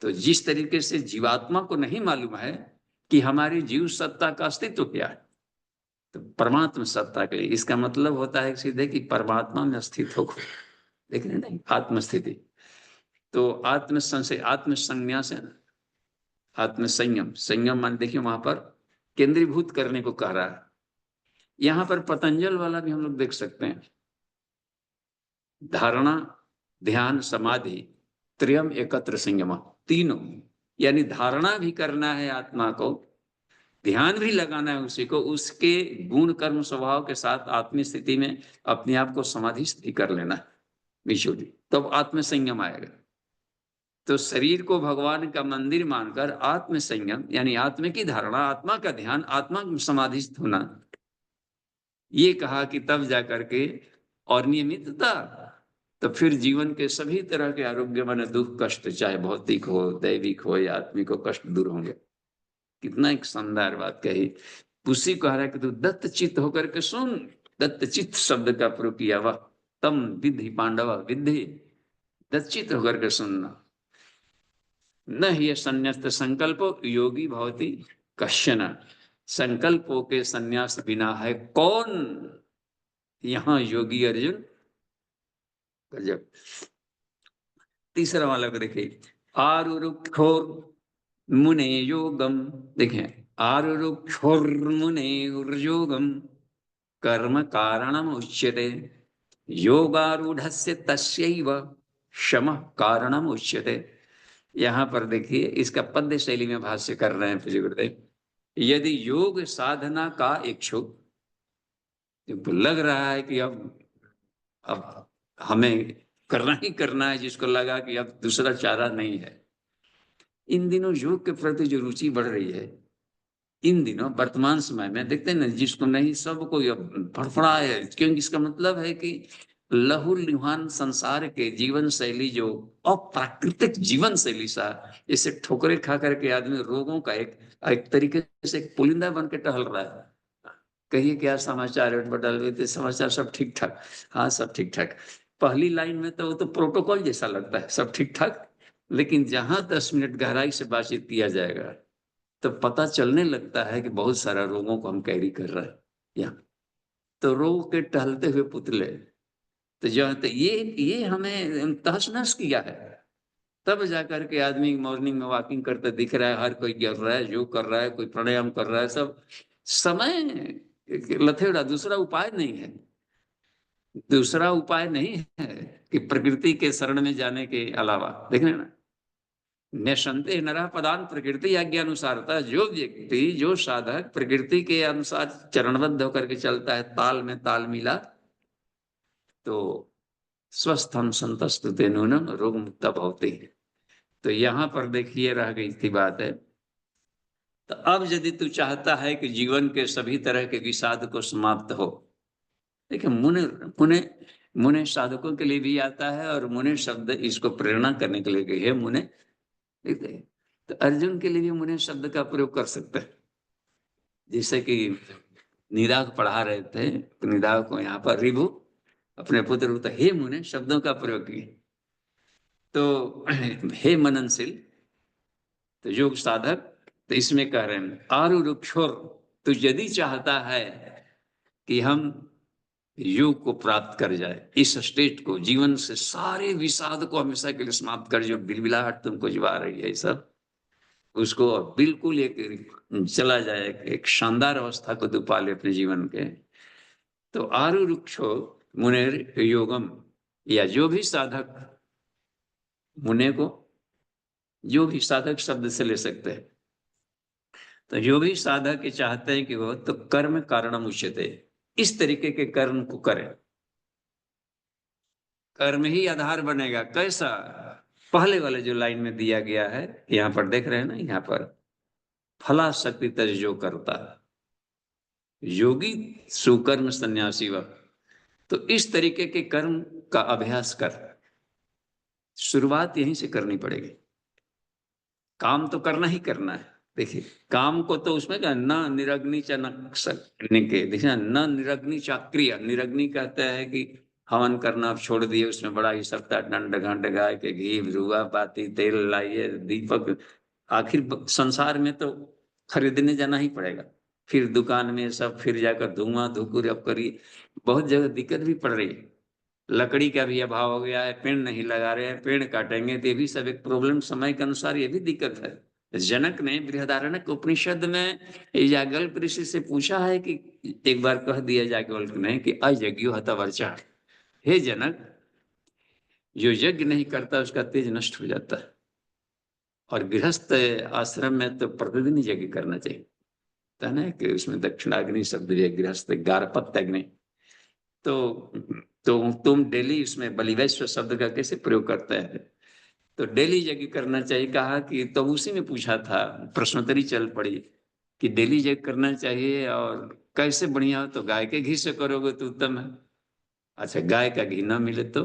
तो जिस तरीके से जीवात्मा को नहीं मालूम है कि हमारी जीव सत्ता का अस्तित्व क्या है, तो परमात्मा सत्ता के लिए इसका मतलब होता है सीधे कि परमात्मा में स्थित हो, लेकिन नहीं आत्मस्थिति। तो आत्मसंशय, आत्मसंज्ञा से आत्मसंयम, संयम मान देखिए वहां पर केंद्रीभूत करने को कह रहा है। यहां पर पतंजल वाला भी हम लोग देख सकते हैं, धारणा ध्यान समाधि त्रियम एकत्र संयम, तीनों। यानी धारणा भी करना है आत्मा को, ध्यान भी लगाना है उसी को, उसके गुण कर्म स्वभाव के साथ आत्मीय स्थिति में अपने आप को समाधि स्थिति कर लेना है विशुद्धि, तब तो आत्म संयम आएगा। तो शरीर को भगवान का मंदिर मानकर आत्म संयम यानी आत्मा की धारणा, आत्मा का ध्यान, आत्मा समाधिस्थ होना, ये कहा कि तब जाकर के, और नियमितता, तो फिर जीवन के सभी तरह के आरोग्य माने दुख कष्ट, चाहे भौतिक हो दैविक हो या आत्मिक हो, कष्ट दूर होंगे। कितना एक शानदार बात कही। उसी कह रहा है कि तू दत्त चित्त होकर के सुन। दत्त चित्त शब्द का प्रयोग किया, वह तम विधि पांडव विधि, दत्त चित्त होकर के सुनना। न ये संन्यास्त संकल्प योगी भवती कश्चन, संकल्पों के संन्यास बिना है कौन यहाँ योगी अर्जुन। गजब। तीसरा वाला को देखिए, आरुरुक्षोर मुने योगम, देखें आरुरुक्षोर मुने योगम कर्म कारणम उच्यते योगारूढ़स्य तस्यैव शमः कारणम उच्यते। यहाँ पर देखिए इसका पद्य शैली में भाष्य कर रहे हैं पूज्य गुरुदेव। यदि योग साधना का इच्छुक लग रहा है कि अब हमें करना ही करना है, जिसको लगा कि अब दूसरा चारा नहीं है, इन दिनों योग के प्रति जो रुचि बढ़ रही है, इन दिनों वर्तमान समय में देखते हैं ना, जिसको नहीं सबको फड़फड़ा है, क्योंकि इसका मतलब है कि लहूलुहान संसार के जीवन शैली, जो अप्राकृतिक जीवन शैली सा, इसे ठोकरे खा करके आदमी रोगों का एक तरीके से एक पुलिंदा बन के टहल रहा है। कहिए क्या समाचार है, बदल हुए समाचार सब ठीक ठाक। हाँ सब ठीक ठाक। पहली लाइन में तो वो तो प्रोटोकॉल जैसा लगता है, सब ठीक ठाक, लेकिन जहां 10 मिनट गहराई से बातचीत किया जाएगा तो पता चलने लगता है कि बहुत सारा रोगों को हम कैरी कर रहे हैं यहाँ। तो रोग के टहलते हुए पुतले, तो जो तो ये हमें तहस नहस किया है। तब जाकर के आदमी मॉर्निंग में वॉकिंग करते दिख रहा है, हर कोई कर रहा है, योग कर रहा है, कोई प्राणायाम कर रहा है, सब समय लथेड़ा, दूसरा उपाय नहीं है। दूसरा उपाय नहीं है कि प्रकृति के शरण में जाने के अलावा, देख रहे ना, निसंदेह नरः पदान प्रकृति आज्ञानुसारता। जो व्यक्ति, जो साधक प्रकृति के अनुसार चरणबद्ध होकर के चलता है, ताल में ताल मिला, तो स्वस्थम संतस्तुते नूनम रोग मुक्त भवति। तो यहाँ पर देखिए रह गई थी बात है। तो अब यदि तू चाहता है कि जीवन के सभी तरह के विषाद को समाप्त हो, देखिए मुने मुने मुने साधकों के लिए भी आता है, और मुने शब्द इसको प्रेरणा करने के लिए गई है मुने, देखते। तो अर्जुन के लिए भी मुने शब्द का प्रयोग कर सकते हैं। जैसे कि निदाघ पढ़ा रहे थे, तो निदाघ को यहाँ पर रिभु अपने पुत्र तो हे मुने शब्दों का प्रयोग किए। तो हे मननशील, तो योग साधक, तो इसमें कह रहे हैं आरुरुक्षोर, तो यदि चाहता है कि हम योग को प्राप्त कर जाए, इस स्टेट को, जीवन से सारे विषाद को हमेशा के लिए समाप्त कर, जो बिलबिलाहट तुमको जो आ रही है सब, उसको बिल्कुल एक चला जाए, एक शानदार अवस्था को तू पाले अपने जीवन के। तो आरुरुक्षो मुनेर योगम, या जो भी साधक, मुने को जो भी साधक शब्द से ले सकते हैं, तो जो भी साधक ये चाहते हैं कि वो तो कर्म कारणम उच्यते, इस तरीके के कर्म को करें। कर्म ही आधार बनेगा। कैसा? पहले वाले जो लाइन में दिया गया है, यहाँ पर देख रहे हैं ना, यहाँ पर फलाशक्ति तज जो करता योगी सुकर्म सन्यासी व, तो इस तरीके के कर्म का अभ्यास कर। शुरुआत यहीं से करनी पड़ेगी। काम तो करना ही करना है। देखिए, काम को तो उसमें क्या, न निरग्नि च निके, देखिए न निरग्नि चाक्रिय, निरग्नि कहता है कि हवन करना अब छोड़ दिए, उसमें बड़ा ही सप्ताह दंड घंट गाय के घी रुआ बाती तेल लाइए दीपक, आखिर संसार में तो खरीदने जाना ही पड़ेगा, फिर दुकान में सब, फिर जाकर धुआं धुकुर अब करिए, बहुत जगह दिक्कत भी पड़ रही है। लकड़ी का भी अभाव हो गया है, पेड़ नहीं लगा रहे हैं, पेड़ काटेंगे तो ये भी सब एक प्रॉब्लम, समय के अनुसार ये भी दिक्कत है। जनक ने बृहदारण्यक उपनिषद में याज्ञवल्क्य ऋषि से पूछा है कि एक बार कह दिया याज्ञवल्क्य ने कि अयज्ञो हत वर्चा, हे जनक, जो यज्ञ नहीं करता उसका तेज नष्ट हो जाता है। और गृहस्थ आश्रम में तो प्रतिदिन यज्ञ करना चाहिए, है ना, कि उसमें दक्षिणाग्नि शब्द भी है, गृहस्थ गारपत्य अग्नि। तो तुम डेली उसमें बलिवैश्व शब्द का कैसे प्रयोग करते हैं? तो डेली यज्ञ करना चाहिए। कहा कि तो उसी में पूछा था, प्रश्नोत्तरी चल पड़ी कि डेली यज्ञ करना चाहिए, और कैसे बढ़िया हो, तो गाय के घी से करोगे तो उत्तम है। अच्छा, गाय का घी ना मिले तो,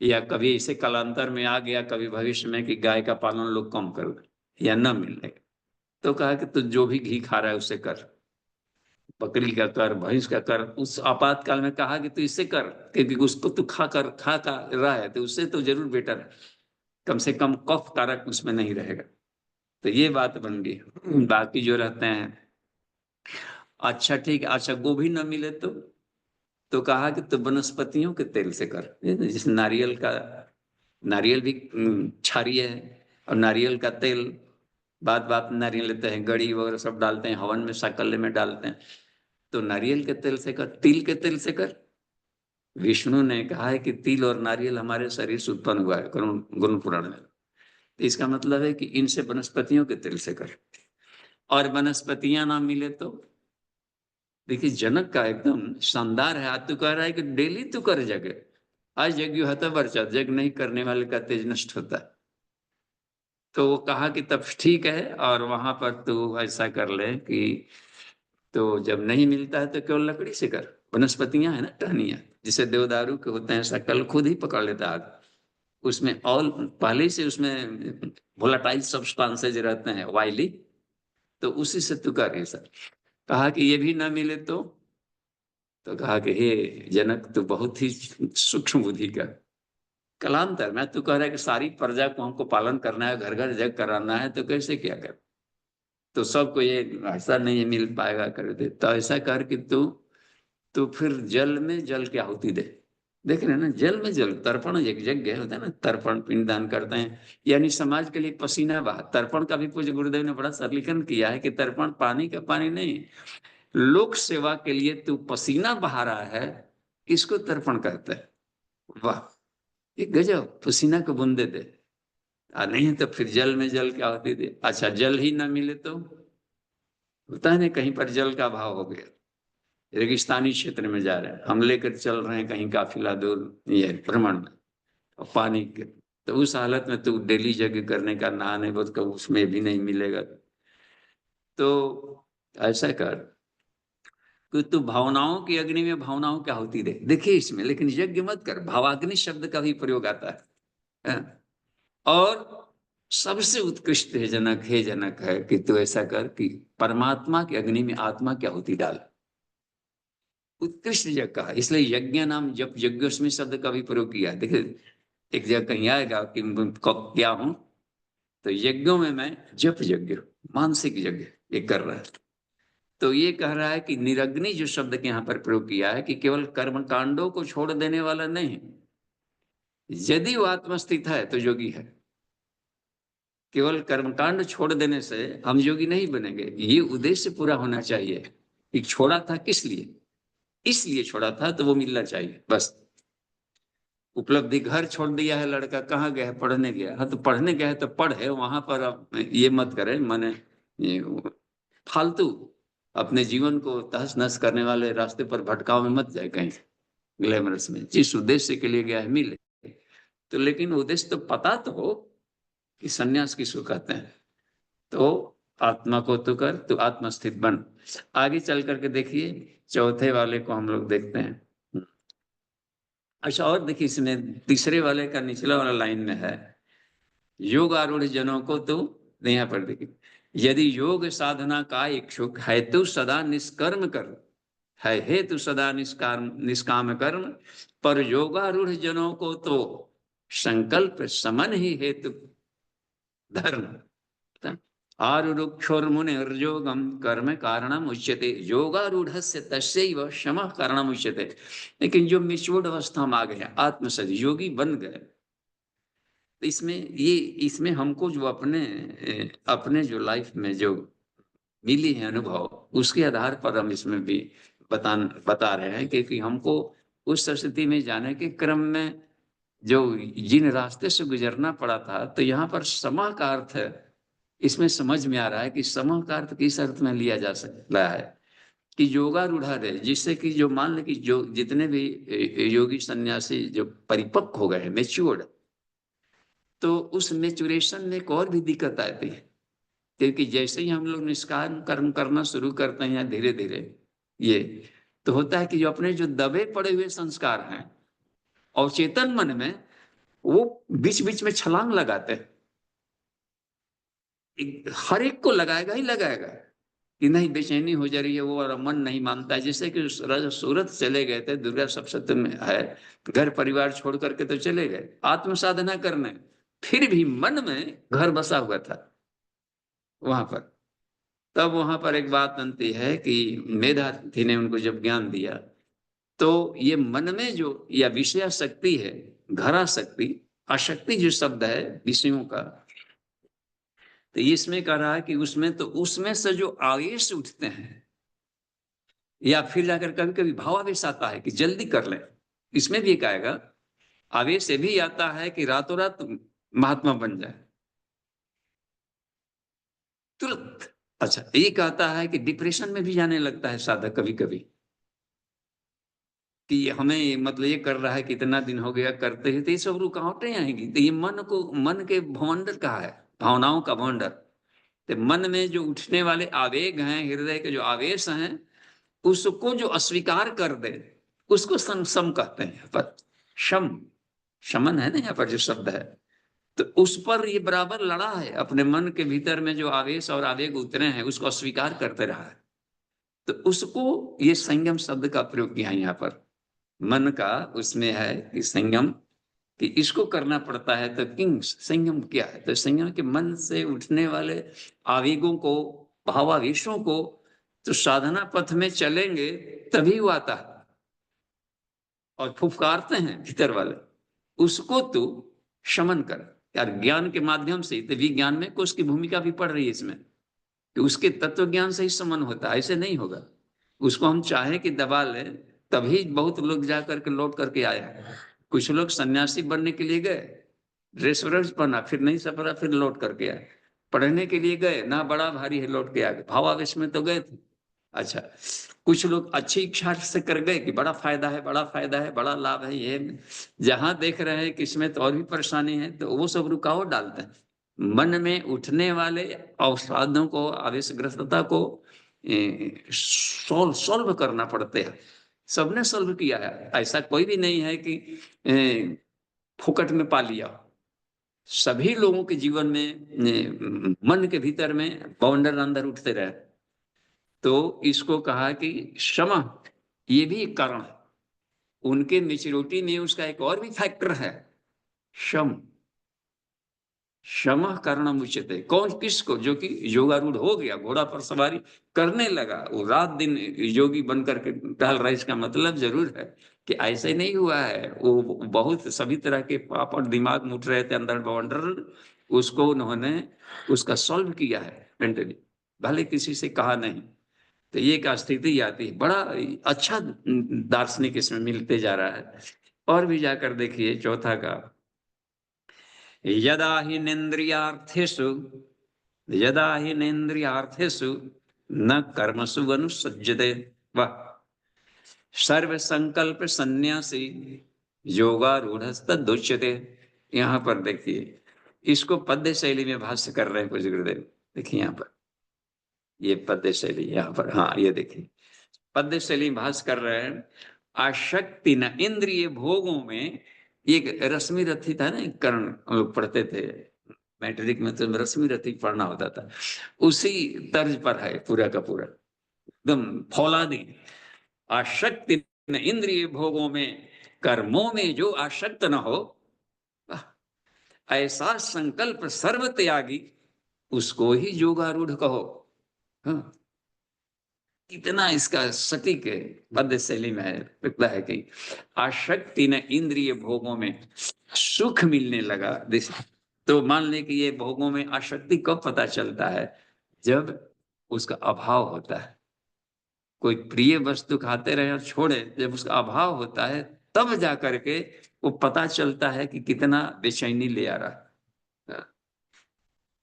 या कभी इसे कालांतर में आ गया कभी भविष्य में कि गाय का पालन लोग कम कर दे या न मिले, तो कहा कि तू जो भी घी खा रहा है उसे कर, बकरी का कर, भैंस का कर। उस आपातकाल में कहा कि तू इससे कर, क्योंकि उसको तू खा का रहा है तो उससे तो जरूर बेटर है, कम से कम कफ कारक उसमें नहीं रहेगा। तो ये बात बन गई। बाकी जो रहते हैं, अच्छा ठीक है, अच्छा गोभी न मिले तो कहा कि तो वनस्पतियों के तेल से कर, जैसे नारियल का, नारियल भी क्षारीय है, और नारियल का तेल बात बात नारियल लेते हैं, गड़ी वगैरह सब डालते हैं, हवन में साकल्य में डालते हैं, तो नारियल के तेल से कर, तिल के तेल से कर। विष्णु ने कहा है कि तिल और नारियल हमारे शरीर से उत्पन्न हुआ है, गुरु पुराण में। तो इसका मतलब है कि इनसे वनस्पतियों के तेल से कर। और वनस्पतियां ना मिले तो, देखिए जनक का एकदम शानदार है। आज तू कह रहा है कि डेली तू कर जगे, आज यज्ञ होता वर्चा, यज्ञ नहीं करने वाले का तेज नष्ट होता है। तो वो कहा कि तब ठीक है, और वहां पर तू ऐसा कर ले कि, तो जब नहीं मिलता है तो केवल लकड़ी से कर, वनस्पतियां है ना टहनियां, जिसे देवदारू के होते हैं, शकल खुद ही पकड़ लेता है आग। उसमें ऑल पहले से उसमें वोलाटाइल सब्सटेंसेज रहते हैं, वाइली, तो उसी से तू कर सर। कहा कि ये भी ना मिले तो कहा कि हे जनक, तू बहुत ही सूक्ष्म बुद्धि का, कलांतर में तू कह रहा है कि सारी प्रजा को हमको पालन करना है, घर घर जग कराना है, तो कैसे क्या कर, तो सबको ये ऐसा नहीं मिल पाएगा कर दे, तो ऐसा कर कि तू फिर जल में जल की आहुति दे। देख रहे हैं ना, जल में जल, तर्पण एक यज्ञ होता है ना, तर्पण पिंड दान करते हैं, यानी समाज के लिए पसीना बहा। तर्पण का भी पूज्य गुरुदेव ने बड़ा सरलीकरण किया है कि तर्पण पानी का पानी नहीं, लोक सेवा के लिए तू पसीना बहा रहा है, इसको तर्पण कहते हैं। वाह, एक गजब, पसीना को बूंदे दे। नहीं तो फिर जल में जल क्या होती थी। अच्छा, जल ही ना मिले तो होता है ना, कहीं पर जल का अभाव हो गया, रेगिस्तानी क्षेत्र में जा रहे हैं, हम लेकर चल रहे हैं कहीं काफिला दूर ये भ्रमण में, और पानी के, तो उस हालत में तू डेली यज्ञ करने का नहाने बोध का उसमें भी नहीं मिलेगा, तो ऐसा कर कि तू भावनाओं की अग्नि में भावनाओं क्या होती रहे। देखिए इसमें लेकिन यज्ञ मत कर, भावाग्नि शब्द का भी प्रयोग आता है। और सबसे उत्कृष्ट है जनक, हे जनक है कि तू ऐसा कर कि परमात्मा की अग्नि में आत्मा क्या होती डाल। उत्कृष्ट यज्ञ का, इसलिए यज्ञ नाम जब यज्ञोस्मी शब्द का भी प्रयोग किया। देखिए एक जगह कहीं आएगा कि क्या हूं, तो यज्ञों में मैं जप यज्ञ, मानसिक यज्ञ ये कर रहा है। तो ये कह रहा है कि निरग्नि जो शब्द के यहाँ पर प्रयोग किया है कि केवल कर्म कांडों को छोड़ देने वाला नहीं, यदि वो आत्मस्थित है तो योगी है। केवल कर्मकांड छोड़ देने से हम योगी नहीं बनेंगे, ये उद्देश्य पूरा होना चाहिए कि छोड़ा था किस लिए, इसलिए छोड़ा था तो वो मिलना चाहिए बस। उपलब्धि, घर छोड़ दिया है लड़का, कहाँ गया है, पढ़ने गया, हाँ तो पढ़ने गया है तो पढ़े, वहां पर अब ये मत करे माने फालतू अपने जीवन को तहस नहस करने वाले रास्ते पर भटकाव में मत जाए कहीं ग्लैमरस में। जिस उद्देश्य के लिए गया है मिले तो, लेकिन उद्देश्य तो पता तो हो कि सन्यास किसको कहते हैं। तो आत्मा को तो कर, तो आत्मस्थित बन। आगे चल करके देखिए चौथे वाले को हम लोग देखते हैं। अच्छा, और देखिए इसमें तीसरे वाले का निचला वाला लाइन में है, योग आरूढ़ जनों को तो यहाँ पर देखिए, यदि योग साधना का इच्छुक है तो सदा निष्कर्म कर, है हेतु सदा निष्काम कर्म, पर योगारूढ़ जनों को तो संकल्प समन ही हेतु धर्म। आरुरुक्षोर्मुनिर्योगम कर्म कारणम उच्यते, योगारूढ़स्य तस्यैव क्षमा कारणम उच्यते। लेकिन जो मिच्योर्ड अवस्था में आ गए, आत्मसद योगी बन गए, तो इसमें हमको जो अपने जो लाइफ में जो मिली है अनुभव, उसके आधार पर हम इसमें भी बता रहे हैं क्योंकि हमको उस स्थिति में जाने के क्रम में जो जिन रास्ते से गुजरना पड़ा था, तो यहाँ पर समा का अर्थ इसमें समझ में आ रहा है कि समा का अर्थ किस अर्थ में लिया जा सकता है कि योगारूढ़ा रहे, जिससे कि जो मान ले कि जो जितने भी योगी सन्यासी जो परिपक्व हो गए, मेच्योर्ड, तो उस मेचुरेशन में एक और भी दिक्कत आती है क्योंकि जैसे ही हम लोग निष्काम कर्म करना शुरू करते हैं धीरे धीरे, ये तो होता है कि जो अपने जो दबे पड़े हुए संस्कार हैं और चेतन मन में, वो बीच बीच में छलांग लगाते हैं। हर एक को लगाएगा ही लगाएगा कि नहीं, बेचैनी हो जा रही है, वो मन नहीं मानता है। जैसे कि सूरत चले गए थे, दुर्गा सप्तमी में है, घर परिवार छोड़ करके तो चले गए आत्म साधना करने, फिर भी मन में घर बसा हुआ था वहां पर। तब वहां पर एक बात बनती है कि मेधातिथि ने उनको जब ज्ञान दिया, तो ये मन में जो या विषय शक्ति है, घरा शक्ति, आशक्ति जो शब्द है विषयों का, तो इसमें कह रहा है कि उसमें से जो आवेश उठते हैं, या फिर जाकर कभी कभी भावावेश आता है कि जल्दी कर लें, इसमें भी एक आएगा। आवेश ये भी आता है कि रातों रात महात्मा बन जाए तुरंत। अच्छा, एक आता है कि डिप्रेशन में भी जाने लगता है साधक कभी कभी कि हमें मतलब ये कर रहा है कि इतना दिन हो गया करते हैं, तो ये सब रुकावटें आएंगी। तो ये मन के भवंडर कहा है, भावनाओं का भवंडर। तो मन में जो उठने वाले आवेग हैं, हृदय के जो आवेश हैं, उसको जो अस्वीकार कर दे, उसको सम कहते हैं। यहाँ पर शम, शमन है ना यहाँ पर जो शब्द है, तो उस पर ये बराबर लड़ा है। अपने मन के भीतर में जो आवेश और आवेग उतरे हैं उसको अस्वीकार करते रहा है। तो उसको ये संयम शब्द का प्रयोग किया यहाँ पर। मन का उसमें है कि संयम, कि इसको करना पड़ता है। तो किंग संयम क्या है? तो संयम के मन से उठने वाले आवेगों को, भावावेशों को, तो साधना पथ में चलेंगे तभी वो आता है। और फुफकारते हैं भीतर वाले, उसको तू शमन कर यार, ज्ञान के माध्यम से। तभी ज्ञान में कोष की भूमिका भी पड़ रही है इसमें, कि उसके तत्व ज्ञान से ही समन होता है, ऐसे नहीं होगा। उसको हम चाहे कि दबा ले, तभी बहुत लोग जा करके लौट करके आए हैं। कुछ लोग सन्यासी बनने के लिए गए, ड्रेस व्रेस पहना, फिर नहीं सपरा, फिर लौट करके आए। पढ़ने के लिए गए ना, बड़ा भारी है, लौट के आ गए। भावावेश में तो गए थे। अच्छा, कुछ लोग अच्छी इच्छा से कर गए कि बड़ा फायदा है, बड़ा फायदा है, बड़ा लाभ है, ये जहां देख रहे हैं कि इसमें तो और भी परेशानी है, तो वो सब रुकावट डालते हैं। मन में उठने वाले अवसादों को, आवेशग्रस्तता को सॉल्व करना पड़ते हैं। सबने सॉल्व किया है, ऐसा कोई भी नहीं है कि फुकट में पा लिया। सभी लोगों के जीवन में मन के भीतर में बाउंडर अंदर उठते रहे। तो इसको कहा कि क्षमा, ये भी एक कारण है। उनके मेच्योरिटी में उसका एक और भी फैक्टर है, शम, क्षमा कारणम उच्यते। कौन, किसको? जो कि योगारूढ़ हो गया, घोड़ा पर सवारी करने लगा, वो रात दिन योगी बन करके टहल रहा है। इसका मतलब जरूर है कि ऐसे नहीं हुआ है, वो बहुत सभी तरह के पापड़ दिमाग में उठ रहे थे अंदर बवंडर, उसको उन्होंने उसका सॉल्व किया है मेंटली, भले किसी से कहा नहीं। तो ये एक स्थिति आती है, बड़ा अच्छा दार्शनिक इसमें मिलते जा रहा है। और भी जाकर देखिए चौथा का, यदा हि नेन्द्रियार्थेषु यदा हि नेन्द्रियार्थेषु न कर्मसु अनुसज्जते वह सर्व संकल्प सन्यासी योगारूढ़स्तदुच्यते। यहाँ पर देखिए, इसको पद्य शैली में भाष्य कर रहे हैं कुछ गुरुदेव। देखिए यहाँ पर, ये पद्य शैली यहाँ पर, हाँ ये देखिए पद्य शैली में भाष्य कर रहे हैं। आशक्ति न इंद्रिय भोगों में, एक रश्मि रथी था ना, कर्ण हम लोग पढ़ते थे मैट्रिक में, तो रश्मि रथी पढ़ना होता था, उसी तर्ज पर है पूरा का पूरा, एकदम फौलादी। आशक्ति न इंद्रिय भोगों में, कर्मों में जो आशक्त न हो, ऐसा संकल्प सर्व त्यागी, उसको ही योगारूढ़ कहो। हाँ, कितना इसका सटीक पद्य शैली में लगता है कि आशक्ति न इंद्रिय भोगों में, सुख मिलने लगा। तो मान ले कि ये भोगों में आसक्ति कब पता चलता है, जब उसका अभाव होता है। कोई प्रिय वस्तु खाते रहे और छोड़े, जब उसका अभाव होता है तब जाकर के वो पता चलता है कि कितना बेचैनी ले आ रहा है।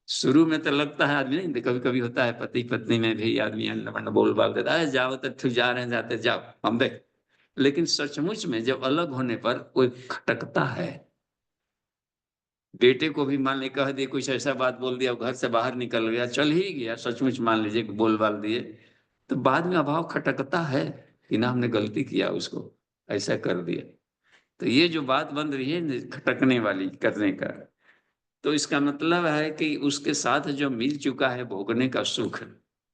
शुरू में तो लगता है आदमी, नहीं कभी कभी होता है पति पत्नी में भी आदमी अंड बोल बाल देता है, जाओ तो जा रहे हैं, जाते जाओ हम देख। लेकिन सचमुच में जब अलग होने पर कोई खटकता है। बेटे को भी मान ली कह दिए, कुछ ऐसा बात बोल दिया, घर से बाहर निकल गया, चल ही गया, सचमुच मान लीजिए बोल बाल दिए, तो बाद में अभाव खटकता है कि ना हमने गलती किया, उसको ऐसा कर दिया। तो ये जो बात बन रही है खटकने वाली करने का, तो इसका मतलब है कि उसके साथ जो मिल चुका है भोगने का सुख,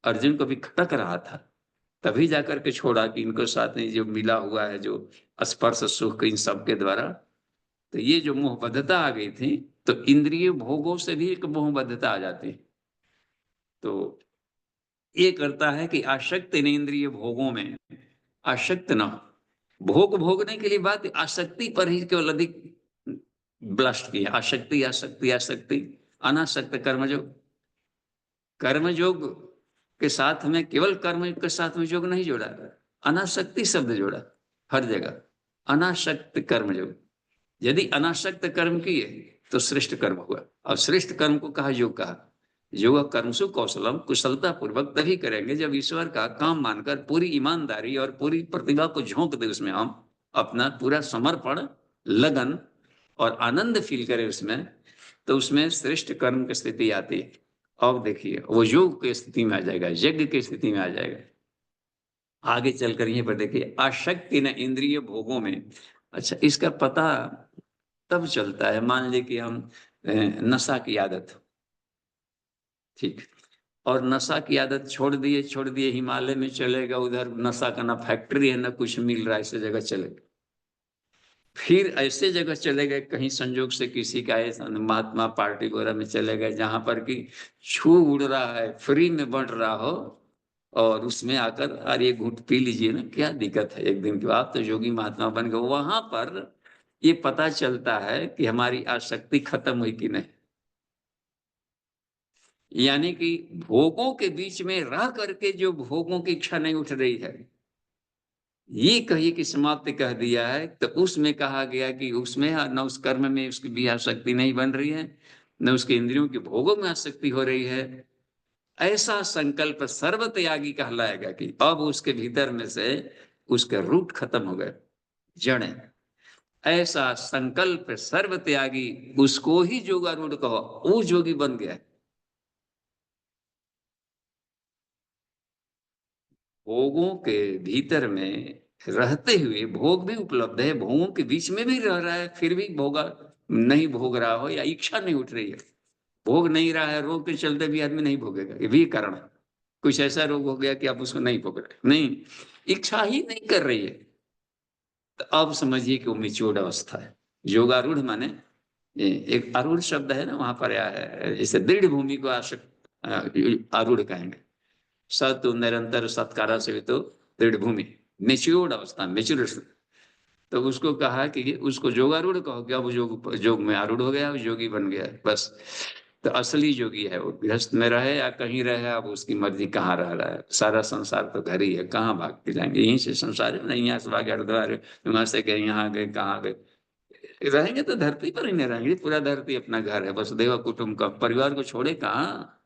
अर्जुन को भी खटक रहा था, तभी जाकर के छोड़ा कि इनको साथ में जो मिला हुआ है, जो स्पर्श सुख इन सब के द्वारा। तो ये जो मोहबद्धता आ गई थी, तो इंद्रिय भोगों से भी एक मोहबद्धता आ जाती है। तो ये करता है कि आसक्त इन इंद्रिय भोगों में, आसक्त न हो। भोग भोगने के लिए बात आसक्ति पर ही केवल अधिक ब्लास्ट किया, आसक्ति आसक्ति आसक्ति। अनासक्त कर्मयोग, कर्मयोग के साथ में केवल कर्म के साथ में योग नहीं जोड़ा, अनासक्ति शब्द जोड़ा हर जगह, अनासक्त कर्मयोग। यदि अनासक्त कर्म किए तो श्रेष्ठ कर्म हुआ, और श्रेष्ठ कर्म को कहा योग कहा। योग कर्मसु कौशलम, कुशलता पूर्वक तभी करेंगे जब ईश्वर का काम मानकर पूरी ईमानदारी और पूरी प्रतिभा को झोंक दे उसमें, हम अपना पूरा समर्पण, लगन और आनंद फील करें उसमें, तो उसमें श्रेष्ठ कर्म की स्थिति आती है। अब देखिए वो योग की स्थिति में आ जाएगा, यज्ञ की स्थिति में आ जाएगा। आगे चलकर यहीं पर देखिए, आसक्ति न इंद्रिय भोगों में। अच्छा, इसका पता तब चलता है, मान लीजिए कि हम नशा की आदत, ठीक, और नशा की आदत छोड़ दिए हिमालय में चले गए, उधर नशा का ना फैक्ट्री है ना कुछ मिल रहा है, ऐसे जगह चले गए। फिर ऐसे जगह चले गए, कहीं संयोग से किसी का ऐसा महात्मा पार्टी वगैरह में चले गए जहां पर कि छू उड़ रहा है, फ्री में बढ़ रहा हो, और उसमें आकर अरे ये घूंट पी लीजिए ना, क्या दिक्कत है, एक दिन के बाद तो योगी महात्मा बन गए। वहां पर ये पता चलता है कि हमारी आसक्ति खत्म हुई कि नहीं। यानी कि भोगों के बीच में रह करके जो भोगों की इच्छा नहीं उठ रही है, ये कहिए कि समाप्त कह दिया है, तो उसमें कहा गया कि उसमें न उस कर्म में उसकी भी आसक्ति नहीं बन रही है, न उसके इंद्रियों के भोगों में आसक्ति हो रही है। ऐसा संकल्प सर्व त्यागी कहलाएगा कि अब उसके भीतर में से उसके रूट खत्म हो गए, जड़ है। ऐसा संकल्प सर्व त्यागी, उसको ही योगारूढ़ कहो, वो योगी बन गया। भोगों के भीतर में रहते हुए, भोग भी उपलब्ध है, भोगों के बीच में भी रह रहा है, फिर भी भोगा नहीं भोग रहा हो, या इच्छा नहीं उठ रही है, भोग नहीं रहा है, रोग के चलते भी आदमी नहीं भोगेगा, ये भी कारण है। कुछ ऐसा रोग हो गया कि आप उसको नहीं भोग रहे, नहीं, इच्छा ही नहीं कर रही है, तो अब समझिए कि वो मिच्योर्ड अवस्था है। योगारूढ़ माने, एक आरूढ़ शब्द है ना, वहां पर आया है, जैसे दृढ़ भूमि को आरूढ़ कहेंगे। सत निरंतर सत्कारा से तो दृढ़ भूमि, मेच्योर्ड अवस्था, मेच्योर। तो उसको कहा कि उसको योगारूढ़ कहो, क्या वो योग में आरूढ़ हो गया, योगी बन गया, बस। तो असली योगी है वो, गृहस्थ में रहे या कहीं रहे, अब उसकी मर्जी, कहाँ रह रहा है। सारा संसार तो घर ही है, कहाँ भाग के जाएंगे, यहीं से संसार है, नहीं यहाँ से भागे हरिद्वार, वहां से गए, यहाँ गए, कहाँ गए, रहेंगे तो धरती पर ही नहीं रहेंगे, पूरा धरती अपना घर है, वसुधैव कुटुंबकम, परिवार को छोड़े कहाँ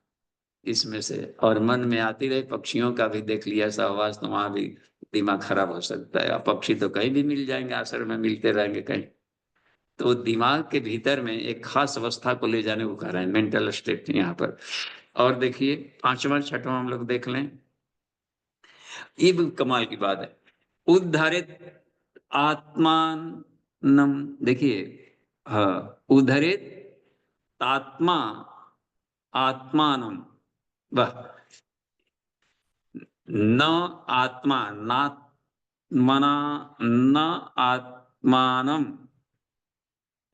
इसमें से। और मन में आती रहे, पक्षियों का भी देख लिया ऐसा आवाज, तो वहां भी दिमाग खराब हो सकता है। अब पक्षी तो कहीं भी मिल जाएंगे, आश्रम में मिलते रहेंगे कहीं। तो दिमाग के भीतर में एक खास अवस्था को ले जाने को कह रहे हैं, मेंटल स्टेट यहाँ पर। और देखिए 5वां 6वां हम लोग देख लें, ये भी कमाल की बात है। उद्धरित आत्मानम, देखिए, हाँ, उद्धरित आत्मा आत्मानम, वह न आत्मा ना मना न आत्मानम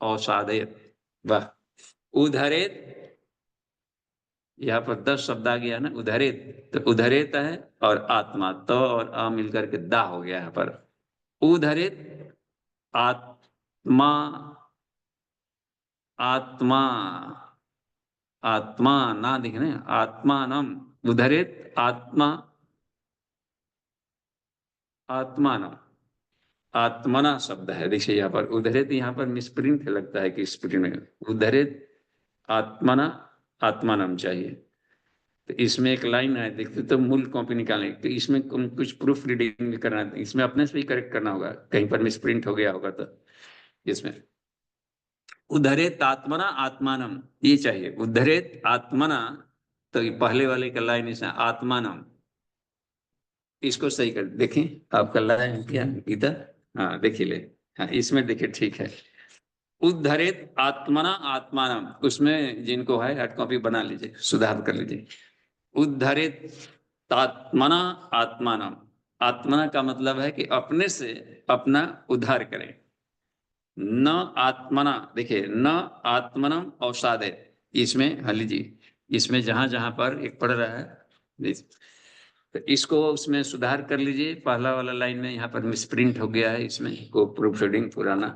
अवसादयत, वह उद्धरित, यहाँ पर 10 शब्द आ गया ना, उद्धरित, तो उद्धरित है और आत्मा, तो और आ मिलकर के दा हो गया यहाँ पर। उद्धरित आत्मा, आत्मा, आत्मा ना दिख रहे, आत्मानम, उद्धरित आत्मा, आत्मानम, आत्मना शब्द है, देखिए यहाँ पर उद्धरित, यहाँ पर मिसप्रिंट लगता है कि स्प्रिंट में, उद्धरित आत्मना आत्मानम चाहिए। तो इसमें एक लाइन है, देखते तो मूल कॉपी निकालें, तो इसमें कुछ प्रूफ रीडिंग भी करना है, इसमें अपने से भी करेक्ट करना होगा, कहीं पर मिसप्रिंट हो गया होगा तो। इसमें उद्धरेत आत्मना आत्मानम, ये चाहिए, उद्धरेत आत्मना, तो ये पहले वाले का लाइन इसमें आत्मानम, इसको सही कर देखें, आपका लाइन क्या गीता, हाँ देखिए ले, हाँ इसमें देखिए ठीक है। उद्धरेत आत्मना आत्मानम, उसमें जिनको है हार्ड कॉपी बना लीजिए, सुधार कर लीजिए। उद्धरित आत्मना आत्मानम, आत्मना का मतलब है कि अपने से अपना उद्धार करें। न आत्मना, देखिए न आत्मनम अवसादे, इसमें हाँ लीजिए, इसमें जहां जहां पर एक पढ़ रहा है, तो इसको उसमें सुधार कर लीजिए। पहला वाला लाइन में यहाँ पर मिसप्रिंट हो गया है, इसमें को प्रूफ रीडिंग पुराना,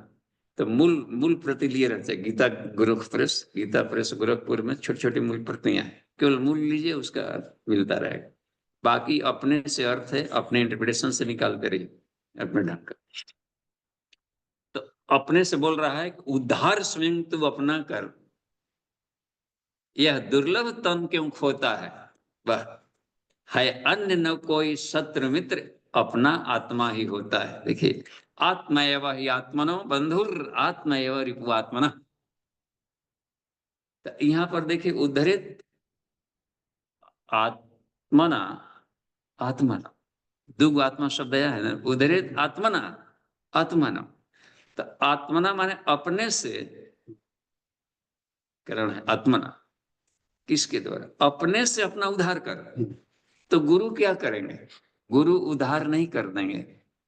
तो मूल मूल प्रति लिए रहते हैं। गीता गोरख प्रेस, गीता प्रेस गोरखपुर में छोटी छोटी मूल प्रतियां हैं, केवल मूल लीजिए, उसका मिलता रहेगा। बाकी अपने से अर्थ है, अपने इंटरप्रिटेशन से निकालते रहिए अपने ढंग का। तो अपने से बोल रहा है उद्धार स्वयं तू अपना कर, यह दुर्लभ तन क्यों खोता है, वह है अन्य न कोई शत्रु मित्र, अपना आत्मा ही होता है। देखिए आत्मा एवं ही आत्मनो बंधुर, आत्मा एवं रिपु आत्मना। तो यहाँ पर देखिए उद्धरित आत्मना, आत्मना, दुग आत्मा शब्द आया है ना, उद्धरित आत्मना आत्मना, तो आत्मना माने अपने से, करण है आत्मना, किसके द्वारा, अपने से अपना उद्धार कर। तो गुरु क्या करेंगे, गुरु उद्धार नहीं कर देंगे,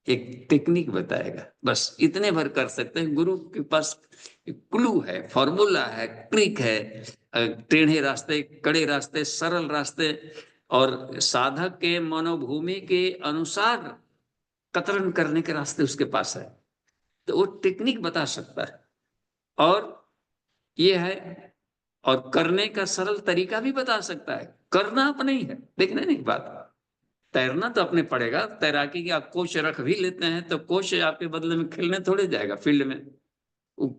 एक टेक्निक बताएगा, बस इतने भर कर सकते हैं। गुरु के पास क्लू है, फॉर्मूला है, ट्रिक है, टेढ़े रास्ते, कड़े रास्ते, सरल रास्ते, और साधक के मनोभूमि के अनुसार कतरन करने के रास्ते उसके पास है। तो वो टेक्निक बता सकता है, और ये है, और करने का सरल तरीका भी बता सकता है। करना अपने ही है, देखने नहीं बात, तैरना तो अपने पड़ेगा। तैराकी की आप कोच रख भी लेते हैं तो कोच आपके बदले में खेलने थोड़े जाएगा फील्ड में,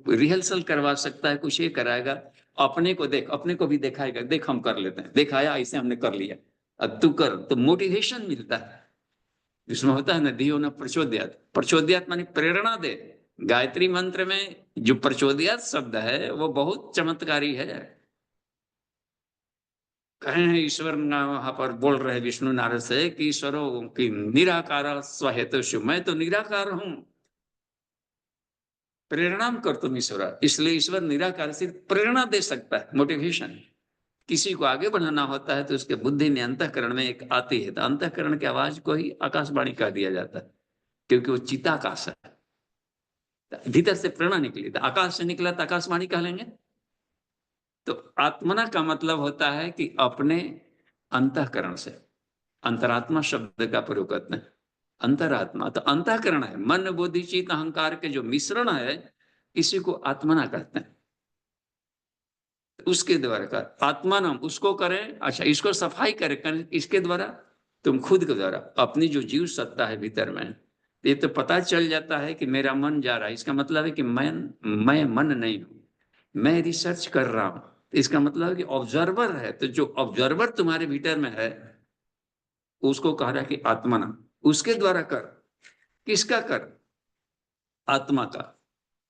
रिहर्सल करवा सकता है, कुछ ये कराएगा। अपने को देख, अपने को भी दिखाएगा, देख हम कर लेते हैं, दिखाया ऐसे हमने कर लिया, अब तू कर, तो मोटिवेशन मिलता है। जिसमें होता है ना दियो न प्रचोदयात, प्रचोदयात मानी प्रेरणा दे। गायत्री मंत्र में जो प्रचोदयात शब्द है वो बहुत चमत्कारी है। कहे हैं ईश्वर वहां पर बोल रहे विष्णु नारद से कि ईश्वरों की निराकार स्वहेतु, मैं तो निराकार हूं, प्रेरणा कर तुम ईश्वर, इसलिए ईश्वर निराकार सिर्फ प्रेरणा दे सकता है, मोटिवेशन। किसी को आगे बढ़ाना होता है तो उसके बुद्धि में अंतःकरण में एक आती है, तो अंतःकरण की आवाज को ही आकाशवाणी कह दिया जाता है, क्योंकि वो चिताकाश है। भीतर से प्रेरणा निकली तो आकाश से निकला तो आकाशवाणी कह लेंगे। तो आत्मना का मतलब होता है कि अपने अंतःकरण से, अंतरात्मा शब्द का प्रयोग करते हैं, अंतरात्मा तो अंतःकरण है, मन बुद्धि चित्त अहंकार के जो मिश्रण है, इसी को आत्मना कहते हैं। उसके द्वारा कर। आत्मानम उसको करें, अच्छा इसको सफाई करें इसके द्वारा, तुम खुद के द्वारा। अपनी जो जीव सत्ता है भीतर में, ये तो पता चल जाता है कि मेरा मन जा रहा है, इसका मतलब है कि मैं मन नहीं हूं, मैं रिसर्च कर रहा हूं। इसका मतलब है कि ऑब्जर्वर है, तो जो ऑब्जर्वर तुम्हारे भीतर में है उसको कह रहा है कि आत्मानम, उसके द्वारा कर। किसका कर? आत्मा का।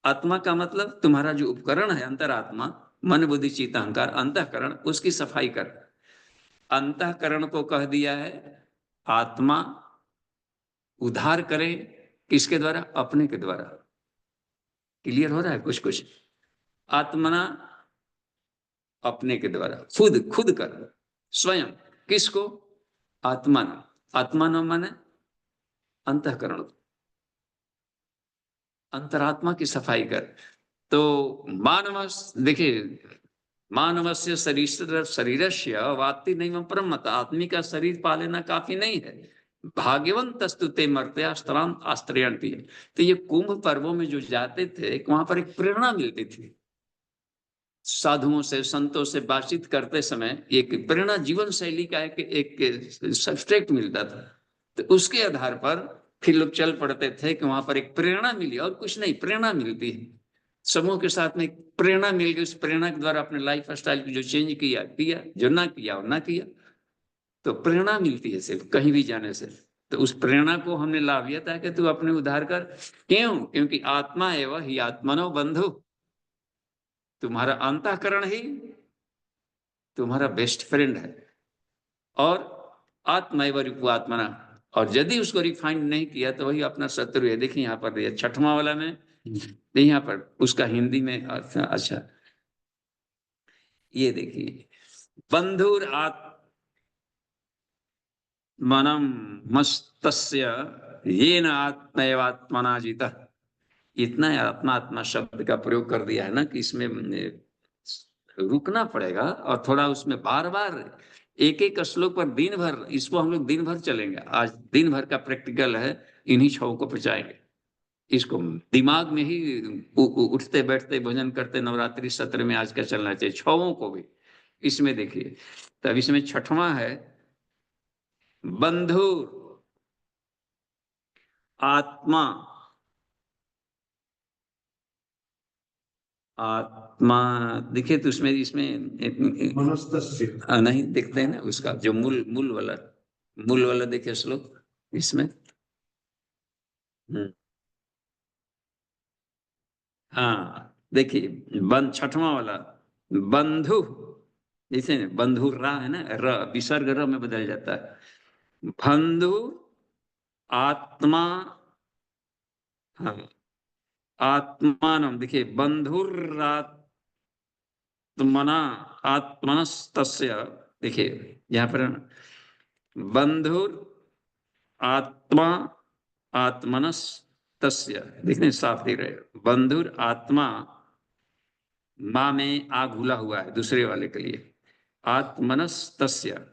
आत्मा का मतलब तुम्हारा जो उपकरण है अंतरात्मा, मन बुद्धि चित्त अहंकार, अंतःकरण, उसकी सफाई कर। अंतःकरण को कह दिया है आत्मा उद्धार करे, किसके द्वारा? अपने के द्वारा। क्लियर हो रहा है कुछ कुछ? आत्मना अपने के द्वारा, खुद खुद कर, स्वयं। किसको? आत्मा न। आत्मा न माने अंतःकरण, अंतरात्मा की सफाई कर। तो मानव, देखिए, मानवस्य शरीर शरीरस्य वाति नहीं परमत, आदमी का शरीर पा लेना काफी नहीं है। भाग्यवंत स्तुते मर्त्या स्त्रांत आस्त्रयंती। तो ये कुंभ पर्वों में जो जाते थे वहां पर एक प्रेरणा मिलती थी, साधुओं से संतों से बातचीत करते समय एक प्रेरणा, जीवन शैली का एक सब्सट्रेक्ट मिलता था। तो उसके आधार पर फिर लोग चल पड़ते थे कि वहां पर एक प्रेरणा मिली, और कुछ नहीं, प्रेरणा मिलती है। समूह के साथ में प्रेरणा मिल गई, उस प्रेरणा के द्वारा अपने लाइफ स्टाइल को जो चेंज किया किया, जो ना किया और ना किया। तो प्रेरणा मिलती है सिर्फ कहीं भी जाने से। तो उस प्रेरणा को हमने लाभ लिया था कि तू अपने उद्धार कर। क्यों? क्योंकि आत्मा एवं ही आत्मनो बंधु, तुम्हारा अंतःकरण ही तुम्हारा बेस्ट फ्रेंड है। और आत्मैव रिपु आत्मना, और यदि उसको रिफाइंड नहीं किया तो वही अपना शत्रु है। देखिए यहाँ पर छठवां वाला में, यहाँ पर उसका हिंदी में अच्छा ये देखिए, बंधुर आत्मनम मस्तस्य येन आत्मैवात्मना जीता। इतना आत्मा आत्मा शब्द का प्रयोग कर दिया है ना कि इसमें रुकना पड़ेगा, और थोड़ा उसमें बार बार एक एक श्लोक पर दिन भर, इसको हम लोग दिन भर चलेंगे। आज दिन भर का प्रैक्टिकल है, इन्हीं छहों को पहुंचाएंगे। इसको दिमाग में ही उठते बैठते भजन करते नवरात्रि सत्र में आज का चलना चाहिए, छहों को भी। इसमें देखिए, तब इसमें छठवां है बंधु आत्मा। आत्मा देखिए तो उसमें इसमें नहीं देखते हैं ना, उसका जो मूल वाला देखिए श्लोक इसमें। हाँ देखिए, छठवां वाला, बंधु, जैसे बंधु रा है ना, र विसर्ग र में बदल जाता है। बंधु आत्मा, हाँ, आत्मानम, देखिए बंधुरात्मना आत्मनस्तस्य। देखिए यहाँ पर बंधुर आत्मा आत्मनस तस्य, देखने साफ दिख रहे, बंधुर आत्मा, माँ में आ घुला हुआ है दूसरे वाले के लिए, आत्मनस तस्य।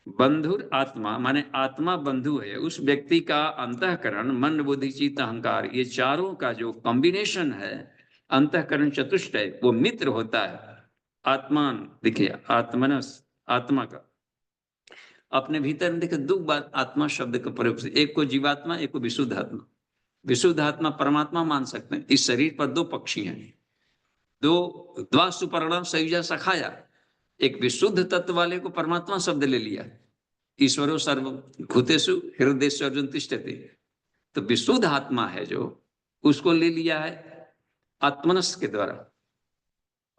बंधुर आत्मा माने आत्मा बंधु है उस व्यक्ति का, अंतःकरण मन बुद्धि चित्त अहंकार, ये चारों का जो कॉम्बिनेशन है, अंतःकरण चतुष्टय, वो मित्र होता है। आत्मान देखिए, आत्मनस, आत्मा का। अपने भीतर में देखिए दो बार आत्मा शब्द का प्रयोग से, एक को जीवात्मा, एक को विशुद्ध आत्मा। विशुद्ध आत्मा परमात्मा मान सकते हैं। इस शरीर पर दो पक्षी हैं, दो द्वा सुपर्णम सयुजा सखाया। एक विशुद्ध तत्व वाले को परमात्मा शब्द ले लिया, ईश्वरो सर्व भूतेषु हृदयेषु अर्जुन तिष्ठति। तो विशुद्ध आत्मा है जो, उसको ले लिया है आत्मनस के द्वारा।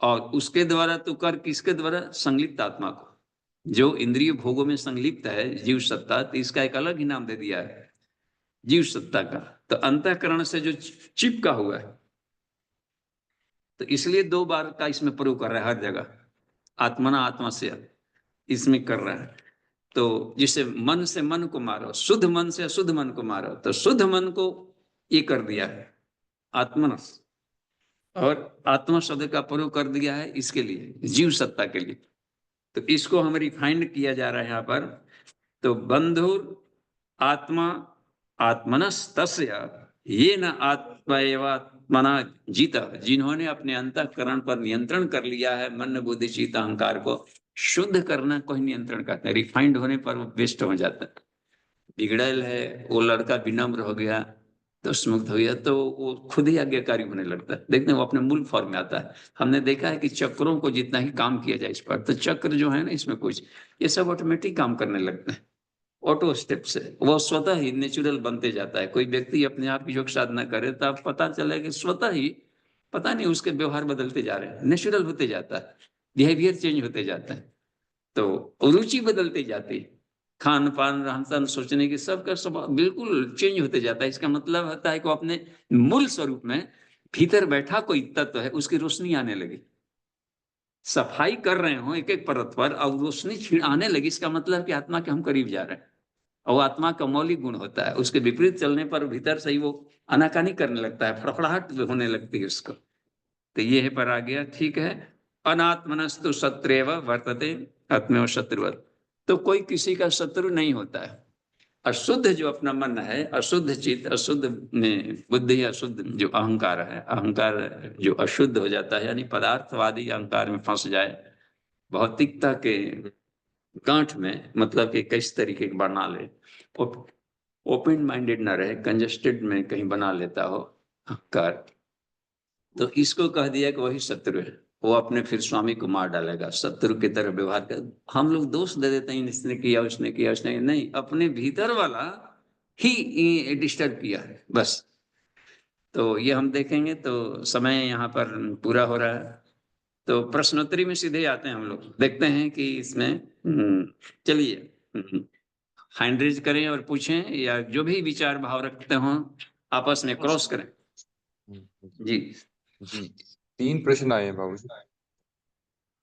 और उसके द्वारा तो कर किसके द्वारा? संलिप्त आत्मा को, जो इंद्रिय भोगों में संलिप्त है, जीव सत्ता, तो इसका एक अलग ही नाम दे दिया है जीव सत्ता का। तो अंतःकरण से जो चिपका हुआ है, तो इसलिए दो बार का इसमें प्रयोग कर रहा है हर जगह, आत्मना आत्मा से इसमें कर रहा है। तो जिसे मन से मन को मारो, शुद्ध मन से अशुद्ध मन को मारो, तो शुद्ध मन को ये कर दिया है आत्मनस, और आत्मा शब्द का प्रयोग कर दिया है इसके लिए, जीव सत्ता के लिए। तो इसको हम रिफाइंड किया जा रहा है यहाँ पर। तो बंधुर आत्मा आत्मनस तस्य ये न आत्मा एवं मना जीता, जिन्होंने अपने अंतःकरण पर नियंत्रण कर लिया है, मन बुद्धि चित्त अहंकार को शुद्ध करना कोई नियंत्रण करता है। रिफाइंड होने पर वो वेस्ट हो जाता है। बिगड़ैल है, वो लड़का विनम्र हो गया तो स्मुग्ध हो गया, तो वो खुद ही आज्ञाकारी होने लगता है। देखते हैं वो अपने मूल फॉर्म में आता है। हमने देखा है कि चक्रों को जितना ही काम किया जाए इस पर, तो चक्र जो है ना इसमें कुछ ये सब ऑटोमेटिक काम करने लगते हैं, ऑटो स्टेप से वो स्वतः ही नेचुरल बनते जाता है। कोई व्यक्ति अपने आप योग साधना करे तो आप पता चले कि स्वतः ही पता नहीं उसके व्यवहार बदलते जा रहे हैं, नेचुरल होते जाता है, बिहेवियर चेंज होते जाता है, तो रुचि बदलती जाती है, खान पान रहन सहन सोचने की सबका स्वभाव बिल्कुल चेंज होते जाता है। इसका मतलब होता है कि वो अपने मूल स्वरूप में भीतर बैठा कोई तत्व है उसकी रोशनी आने लगी। सफाई कर रहे हो एक एक परत पर और रोशनी छीण आने लगी, इसका मतलब कि आत्मा के हम करीब जा रहे हैं। और आत्मा का मौलिक गुण होता है, उसके विपरीत चलने पर भीतर से ही वो आनाकानी करने लगता है, फड़फड़ाहट होने लगती है उसको। तो ये है पर आ गया, ठीक है। अनात्मनस्तु शत्रुव वर्तते आत्मेव शत्रुवत्, तो कोई किसी का शत्रु नहीं होता है। अशुद्ध जो अपना मन है, अशुद्ध चित्त, अशुद्ध बुद्धि, अशुद्ध जो अहंकार है, अहंकार जो अशुद्ध हो जाता है, यानी पदार्थवादी अहंकार में फंस जाए, भौतिकता के गांठ में, मतलब कि किस तरीके के बना ले, ओपन माइंडेड ना रहे, कंजस्टेड में कहीं बना लेता हो अहंकार, तो इसको कह दिया कि वही शत्रु है। वो अपने फिर स्वामी को मार डालेगा, शत्रु की तरह व्यवहार कर। हम लोग दोष दे देते हैं, इसने किया, उसने किया, उसने नहीं, अपने भीतर वाला ही डिस्टर्ब किया है बस। तो ये हम देखेंगे, तो समय यहाँ पर पूरा हो रहा है, तो प्रश्नोत्तरी में सीधे आते हैं हम लोग, देखते हैं कि इसमें चलिए हैंड रेज करें और पूछें, या जो भी विचार भाव रखते हो आपस में क्रॉस करें। जी
जी 3 प्रश्न आए हैं बाबू जी।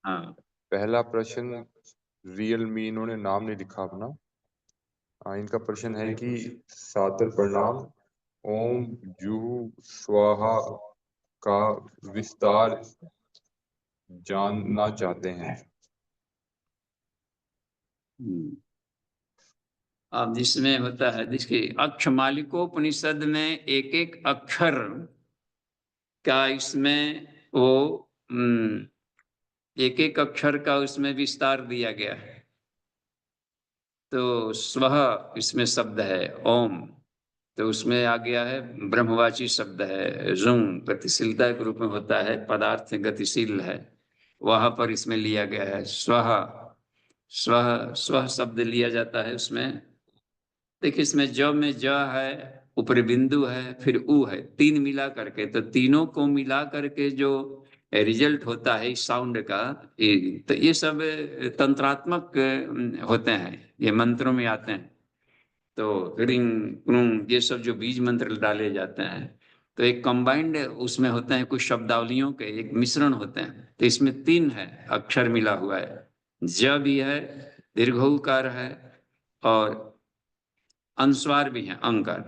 हाँ,
पहला प्रश्न रियल मी, इन्होंने नाम नहीं लिखा अपना। इनका प्रश्न है कि सादर प्रणाम, ओम जुहू स्वाहा का विस्तार जानना चाहते हैं।
अब जिसमें होता है, जिसके अक्षमालिकोपनिषद में एक एक अक्षर का इसमें वो एक एक अक्षर का उसमें विस्तार दिया गया है। तो स्वह इसमें शब्द है ओम, तो उसमें आ गया है ब्रह्मवाची शब्द है। जुंग गतिशीलता के रूप में होता है, पदार्थ गतिशील है, वहां पर इसमें लिया गया है स्वह। स्वह स्वह शब्द लिया जाता है उसमें। देखिए इसमें ज में ज है, ऊपर बिंदु है, फिर उ है, 3 मिला करके, तो तीनों को मिला करके जो रिजल्ट होता है इस साउंड का, तो ये सब तंत्रात्मक होते हैं, ये मंत्रों में आते हैं। तो रिंग क्रूंग ये सब जो बीज मंत्र डाले जाते हैं, तो एक कंबाइंड उसमें होते हैं, कुछ शब्दावलियों के एक मिश्रण होते हैं। तो इसमें 3 है अक्षर मिला हुआ है, ज भी है, दीर्घोकार है, और अनुस्वार भी है अंकार।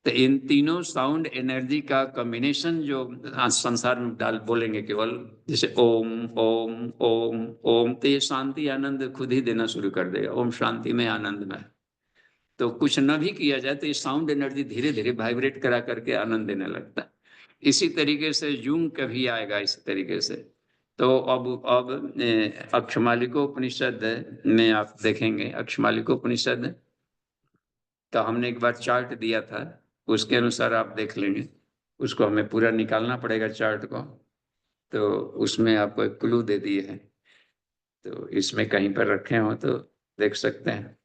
तो इन तीनों साउंड एनर्जी का कॉम्बिनेशन जो आज संसार में डाल बोलेंगे केवल, जैसे ओम ओम ओम ओम, तो ये शांति आनंद खुद ही देना शुरू कर देगा। ओम शांति में आनंद में, तो कुछ न भी किया जाए तो ये साउंड एनर्जी धीरे धीरे वाइब्रेट करा करके आनंद देने लगता है। इसी तरीके से यूंग कभी आएगा इसी तरीके से। तो अब अक्षमालिकोपनिषद में आप देखेंगे, अक्षमालिकोपनिषद का हमने एक बार चार्ट दिया था, उसके अनुसार आप देख लेंगे। उसको हमें पूरा निकालना पड़ेगा चार्ट को, तो उसमें आपको एक क्लू दे दिए है, तो इसमें कहीं पर रखे हो तो देख सकते हैं।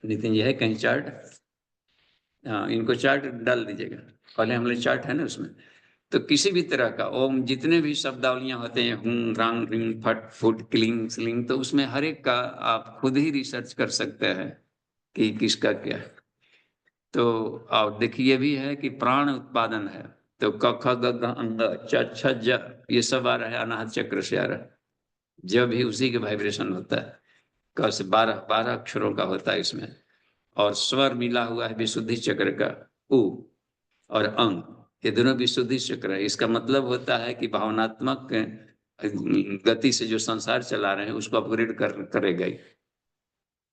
नितिन जी है कहीं चार्ट? हाँ, इनको चार्ट डाल दीजिएगा, पहले हमने चार्ट है ना उसमें। तो किसी भी तरह का ओम, जितने भी शब्दावलियां होते हैं, हुं रांग रिंग फट फुट क्लिंग स्लिंग, तो उसमें हर एक का आप खुद ही रिसर्च कर सकते हैं कि किसका क्या है। तो आप देखिए भी है कि प्राण उत्पादन है, तो क ख ग घ अंग च छ ज, ये सब आ रहा है अनाहत चक्र से आ रहा है। जब भी उसी के वाइब्रेशन होता है, क से 12 अक्षरों का होता है इसमें। और स्वर मिला हुआ है विशुद्धि चक्र का, उ और अंग, ये दोनों विशुद्धि चक्र है। इसका मतलब होता है कि भावनात्मक गति से जो संसार चला रहे हैं उसको अपग्रेड करेगा ही।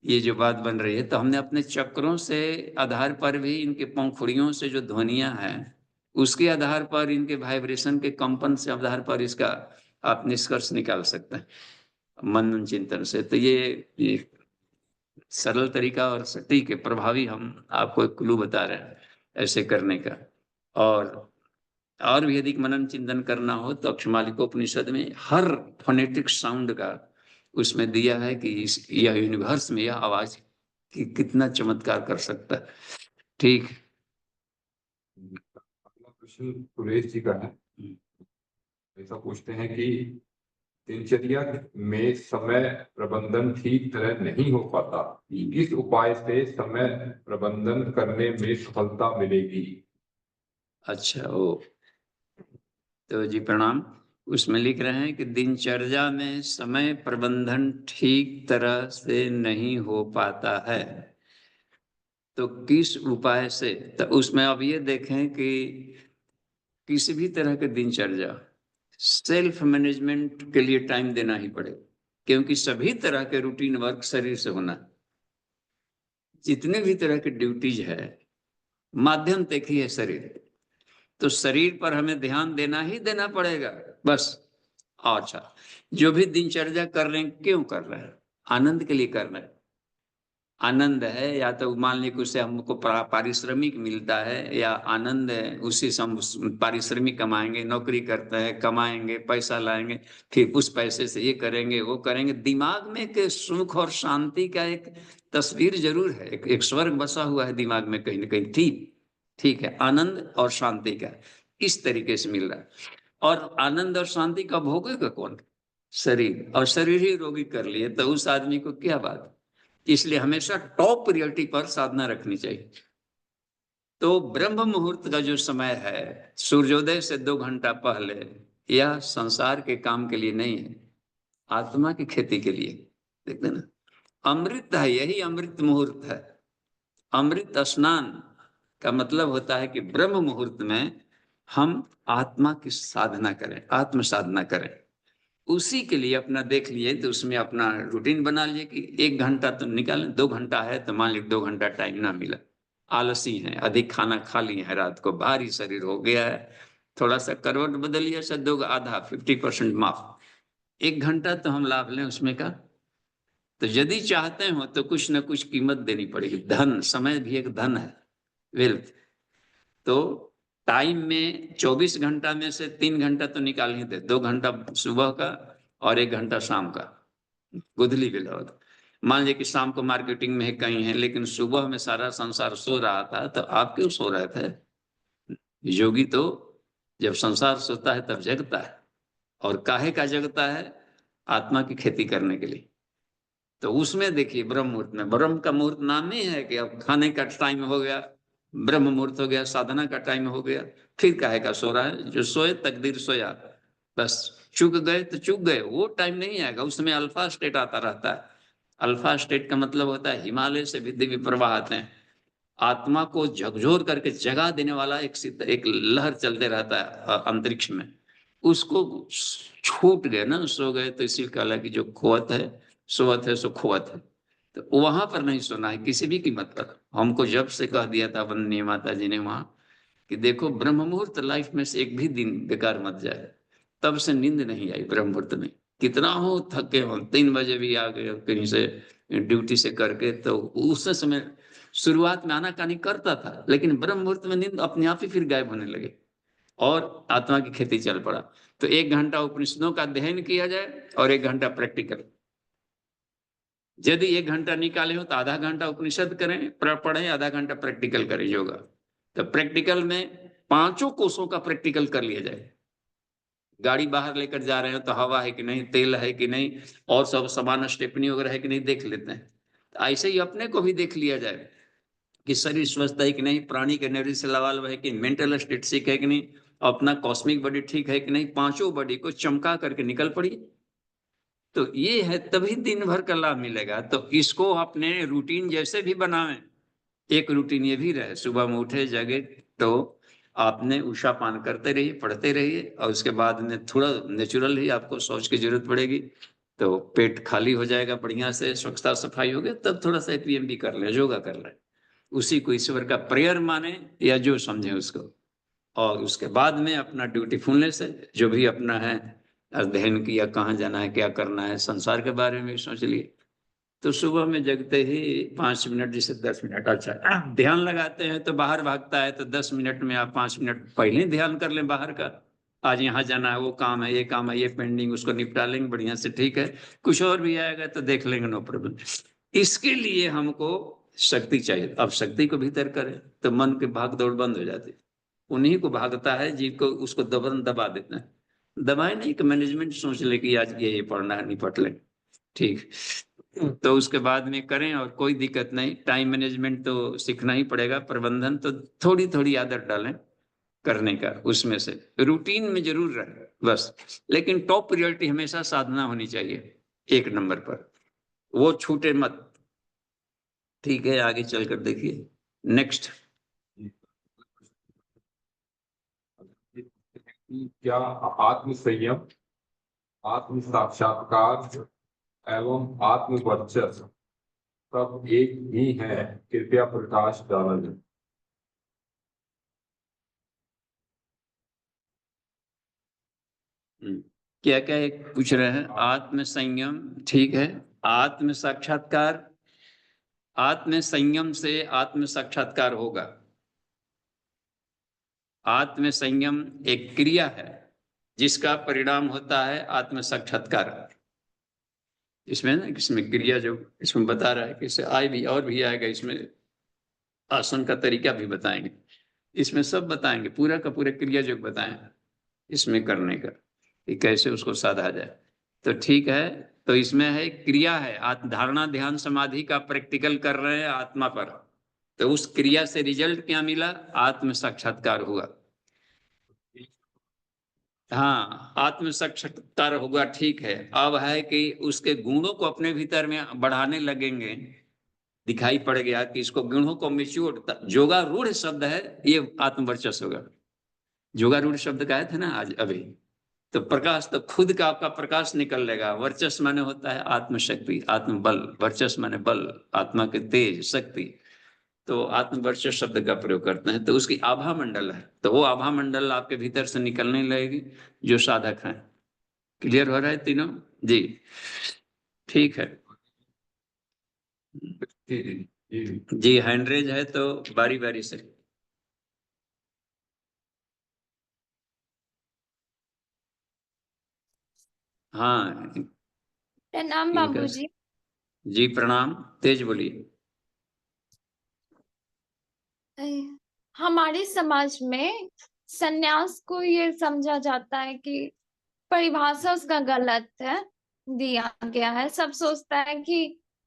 ये जो बात बन रही है, तो हमने अपने चक्रों से आधार पर भी इनके पंखुड़ियों से जो ध्वनियां हैं उसके आधार पर, इनके वाइब्रेशन के कंपन से आधार पर इसका आप निष्कर्ष निकाल सकते हैं मनन चिंतन से। तो ये सरल तरीका और सटीक है, प्रभावी हम आपको एक क्लू बता रहे हैं ऐसे करने का। और भी अधिक मनन चिंतन करना हो तो अक्षमालिकोपनिषद में हर फोनेटिक साउंड का उसमें दिया है कि यह यूनिवर्स में यह आवाज कि कितना चमत्कार कर सकता है। ठीक।
अगला प्रश्न सुरेश जी का है। ऐसा पूछते हैं कि दिनचर्या में समय प्रबंधन ठीक तरह नहीं हो पाता, किस उपाय से समय प्रबंधन करने में सफलता मिलेगी?
अच्छा, ओ तो जी प्रणाम। उसमें लिख रहे हैं कि दिनचर्या में समय प्रबंधन ठीक तरह से नहीं हो पाता है तो किस उपाय से। तो उसमें अब ये देखें कि किसी भी तरह के दिनचर्या सेल्फ मैनेजमेंट के लिए टाइम देना ही पड़ेगा, क्योंकि सभी तरह के रूटीन वर्क शरीर से होना, जितने भी तरह की ड्यूटीज है माध्यम तक ही है शरीर, तो शरीर पर हमें ध्यान देना ही देना पड़ेगा बस। अच्छा, जो भी दिनचर्या कर रहे हैं क्यों कर रहे हैं? आनंद के लिए कर रहे हैं। आनंद है या तो मान लीजिए उससे हमको पारिश्रमिक मिलता है, या आनंद है उसी से हम पारिश्रमिक कमाएंगे, नौकरी करते हैं, कमाएंगे, पैसा लाएंगे, फिर उस पैसे से ये करेंगे वो करेंगे। दिमाग में के सुख और शांति का एक तस्वीर जरूर है, एक स्वर्ग बसा हुआ है दिमाग में कहीं ना कहीं। ठीक है, आनंद और शांति का इस तरीके से मिल रहा है। और आनंद और शांति का भोगेगा कौन? शरीर, और शरीर ही रोगी कर लिए तो उस आदमी को क्या बात। इसलिए हमेशा टॉप प्रियोरिटी पर साधना रखनी चाहिए। तो ब्रह्म मुहूर्त का जो समय है सूर्योदय से 2 घंटा पहले, यह संसार के काम के लिए नहीं है, आत्मा की खेती के लिए। देखते ना, अमृत है, यही अमृत मुहूर्त है। अमृत स्नान का मतलब होता है कि ब्रह्म मुहूर्त में हम आत्मा की साधना करें, आत्म साधना करें। उसी के लिए अपना देख लिए तो उसमें अपना रूटीन बना लिए कि 1 घंटा तो निकालें। 2 घंटा है तो मान लीजिए 2 घंटा टाइम ना मिला, आलसी है, अधिक खाना खा लिए हैं, रात को भारी शरीर हो गया है, थोड़ा सा करवट बदल लिया, शायद 2 आधा 50% माफ, 1 घंटा तो हम लाभ लें उसमें का। तो यदि चाहते हो तो कुछ ना कुछ कीमत देनी पड़ेगी। धन, समय भी एक धन है, वेल्थ। तो टाइम में 24 घंटा में से 3 घंटा तो निकाल ही दे, 2 घंटा सुबह का और 1 घंटा शाम का, गुदली बेला। मान लीजिए कि शाम को मार्केटिंग में कहीं है, लेकिन सुबह में सारा संसार सो रहा था, तो आप क्यों सो रहे थे? योगी तो जब संसार सोता है तब जगता है, और काहे का जगता है? आत्मा की खेती करने के लिए। तो उसमें देखिए ब्रह्म मुहूर्त में, ब्रह्म का मुहूर्त नाम ही है कि अब खाने का टाइम हो गया, ब्रह्म मुहूर्त हो गया, साधना का टाइम हो गया, फिर काहे का सो रहा है? जो सोए तकदीर सोया, बस चूक गए तो चूक गए, वो टाइम नहीं आएगा। उसमें अल्फा स्टेट आता रहता है। अल्फा स्टेट का मतलब होता है हिमालय से भी दिव्य प्रवाह आते हैं, आत्मा को झकझोर करके जगा देने वाला एक लहर चलते रहता है अंतरिक्ष में। उसको छूट गए ना, सो गए, तो इसी कहला कि जो खोवत है सोवत है सो खोवत है। तो वहां पर नहीं सोना है किसी भी कीमत पर। हमको जब से कह दिया था वंदनीय माता जी ने वहां कि देखो ब्रह्म मुहूर्त लाइफ में से एक भी दिन बेकार मत जाए, तब से नींद नहीं आई ब्रह्म मुहूर्त में। कितना हो थके हो, 3 बजे भी आ गए कहीं से ड्यूटी से करके, तो उस समय शुरुआत में आनाकानी करता था, लेकिन ब्रह्म मुहूर्त में नींद अपने आप ही फिर गायब होने लगे और आत्मा की खेती चल पड़ा। तो 1 घंटा उपनिषदों का अध्ययन किया जाए और 1 घंटा प्रैक्टिकल। यदि 1 घंटा निकाले हो तो आधा घंटा उपनिषद करें, पढ़ें, आधा घंटा प्रैक्टिकल करें योगा। तो प्रैक्टिकल में 5 कोषों का प्रैक्टिकल कर लिया जाए। गाड़ी बाहर लेकर जा रहे हो तो हवा है कि नहीं, तेल है कि नहीं, और सब सामान स्टेपनी वगैरह है कि नहीं देख लेते हैं। तो ऐसे ही अपने को भी देख लिया जाए कि शरीर स्वस्थ है कि नहीं, प्राणी के एनर्जी से लवाल है कि, मेंटल स्टेट ठीक है कि नहीं, अपना कॉस्मिक बॉडी ठीक है कि नहीं, 5 बॉडी को चमका करके निकल पड़िए। तो ये है, तभी दिन भर का लाभ मिलेगा। तो इसको अपने रूटीन जैसे भी बनावें। एक रूटीन ये भी रहे, सुबह में उठे जगे तो आपने उषा पान करते रहिए, पढ़ते रहिए, और उसके बाद में थोड़ा नेचुरल ही आपको शौच की जरूरत पड़ेगी, तो पेट खाली हो जाएगा, बढ़िया से स्वच्छता सफाई हो गया, तब थोड़ा सा एपीएम भी कर ले, योगा कर ले, उसी को ईश्वर का प्रेयर माने या जो समझे उसको, और उसके बाद में अपना ड्यूटीफुलनेस है, जो भी अपना है अध्ययन किया, कहाँ जाना है, क्या करना है, संसार के बारे में सोच लिए। तो सुबह में जगते ही 5 मिनट, जैसे 10 मिनट, अच्छा ध्यान लगाते हैं तो बाहर भागता है, तो 10 मिनट में आप 5 मिनट पहले ही ध्यान कर लें बाहर का। आज यहाँ जाना है, वो काम है, ये काम है, ये पेंडिंग, उसको निपटा लेंगे बढ़िया से, ठीक है। कुछ और भी आएगा तो देख लेंगे, नो प्रॉब्लम। इसके लिए हमको शक्ति चाहिए। अब शक्ति को भीतर करें तो मन की भाग दौड़ बंद हो जाती है। उन्हीं को भागता है जिनको उसको दबा देते हैं। दबाए नहीं कि मैनेजमेंट सोच ले कि आज ये पढ़ना है, निपट लें, ठीक। तो उसके बाद में करें और कोई दिक्कत नहीं। टाइम मैनेजमेंट तो सीखना ही पड़ेगा, प्रबंधन तो थोड़ी थोड़ी आदत डालें करने का, उसमें से रूटीन में जरूर रहे बस। लेकिन टॉप प्रायोरिटी हमेशा साधना होनी चाहिए, 1 नंबर पर, वो छूटे मत। ठीक है, आगे चलकर देखिए नेक्स्ट।
क्या आत्म संयम, आत्म साक्षात्कार एवं आत्म वर्चस्व सब एक ही है? कृपया प्रकाश डाला जाए।
क्या क्या एक पूछ रहे हैं? आत्म संयम, ठीक है। आत्म साक्षात्कार, आत्म संयम से आत्म साक्षात्कार होगा। आत्म संयम एक क्रिया है जिसका परिणाम होता है आत्म साक्षात्कार। इसमें ना, इसमें क्रिया जो इसमें बता रहा है कि इससे आए भी और भी आएगा, इसमें आसन का तरीका भी बताएंगे, इसमें सब बताएंगे, पूरा का पूरा क्रिया जो बताएं इसमें करने का, कि कैसे उसको साधा जाए। तो ठीक है, तो इसमें है क्रिया है, धारणा ध्यान समाधि का प्रैक्टिकल कर रहे हैं आत्मा पर। तो उस क्रिया से रिजल्ट क्या मिला? आत्म साक्षात्कार हुआ। हाँ, आत्म साक्षात्कार होगा, ठीक है। अब है कि उसके गुणों को अपने भीतर में बढ़ाने लगेंगे। दिखाई पड़ गया कि इसको गुणों को मिच्योर, जोगारूढ़ शब्द है ये, आत्मवर्चस्व होगा। जोगारूढ़ शब्द का थे ना आज अभी, तो प्रकाश तो खुद का आपका प्रकाश निकलेगा। वर्चस्व माने होता है आत्मशक्ति, आत्मबल। वर्चस्व माने बल, आत्मा के तेज, शक्ति। तो आत्मवर्चस्व शब्द का प्रयोग करते हैं, तो उसकी आभा मंडल है, तो वो आभा मंडल आपके भीतर से निकलने लगेगी जो साधक है। क्लियर हो रहा है तीनों? जी, ठीक है। जी, हैंडरेज है तो बारी बारी से। हाँ,
प्रणाम
इनका,
बाबूजी।
जी प्रणाम, तेज बोलिए।
हमारे समाज में सन्यास को ये समझा जाता है कि परिभाषा उसका गलत है, दिया गया है। सब सोचता है कि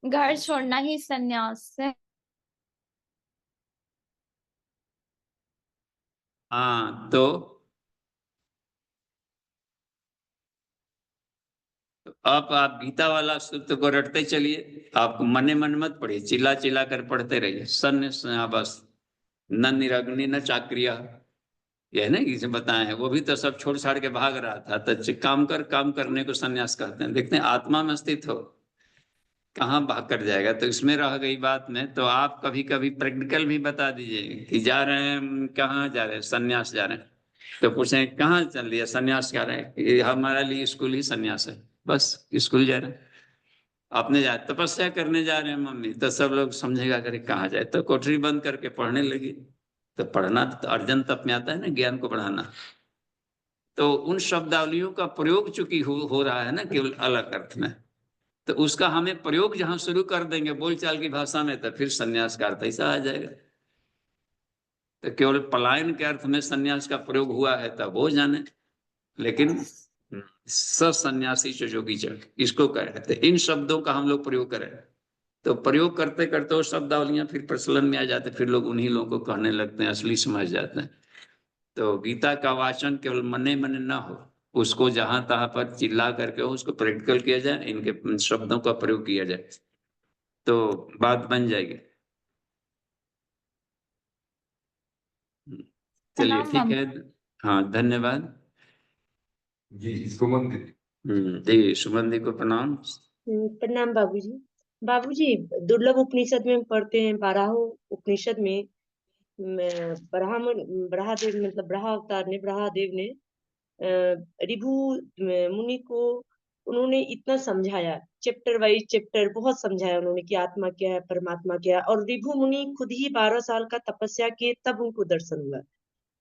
घर छोड़ना ही सन्यास है।
हाँ, तो आप गीता वाला सूत्र को रटते चलिए। आप मने मन मत पढ़िए, चिल्ला चिल्ला कर पढ़ते रहिए। सन्न्यास बस, न निरग्नि न चाक्रिया, यह ना किसे बताए हैं। वो भी तो सब छोड़ छाड़ के भाग रहा था, तो काम कर, काम करने को सन्यास कहते हैं। देखते हैं आत्मा में स्थित हो, कहाँ भाग कर जाएगा। तो इसमें रह गई बात में, तो आप कभी कभी प्रैक्टिकल भी बता दीजिए कि जा रहे हैं, कहाँ जा रहे हैं? सन्यास जा रहे हैं। तो पूछें कहाँ चल दिया? सन्यास जा रहे हैं। ये हमारे लिए स्कूल ही सन्यास है, बस स्कूल जा रहे हैं। आपने जा तपस्या करने जा रहे हैं मम्मी, तो सब लोग समझेगा करे कहाँ जाए, तो कोठरी बंद करके पढ़ने लगी। तो पढ़ना तो अर्जन तप में आता है ना, ज्ञान को बढ़ाना। तो उन शब्दावलियों का प्रयोग चूंकि हो रहा है ना केवल अलग अर्थ में, तो उसका हमें प्रयोग जहां शुरू कर देंगे बोलचाल की भाषा में, तो फिर सन्यास का अर्थ ऐसा आ जाएगा। तो केवल पलायन के अर्थ में सन्यास का प्रयोग हुआ है तब वो जाने, लेकिन सन्यासी जोगी चढ़ इसको कहते, इन शब्दों का हम लोग प्रयोग करें। तो प्रयोग करते करते वो शब्दावलियां फिर प्रचलन में आ जाते, फिर लोग उन्हीं लोगों को कहने लगते हैं, असली समझ जाते हैं। तो गीता का वाचन केवल मने मने ना हो, उसको जहां तहां पर चिल्ला करके हो, उसको प्रैक्टिकल किया जाए, इनके शब्दों का प्रयोग किया जाए, तो बात बन जाएगी। चलिए
प्रणाम
ठीक
बाबू।
है। हाँ, धन्यवाद।
जी, सुमन दीदी।
जी, सुमन दी को प्रणाम।
प्रणाम बाबूजी। बाबूजी, दुर्लभ उपनिषद में हम पढ़ते हैं, बारहों उपनिषद में ब्रहादेव मतलब ब्रहा अवतार ने, ब्रहादेव ने ऋभु मुनि को उन्होंने इतना समझाया, चैप्टर वाइज चैप्टर बहुत समझाया उन्होंने कि आत्मा क्या है, परमात्मा क्या है। और ऋभु मुनि खुद ही 12 साल का तपस्या किए तब उनको दर्शन हुआ।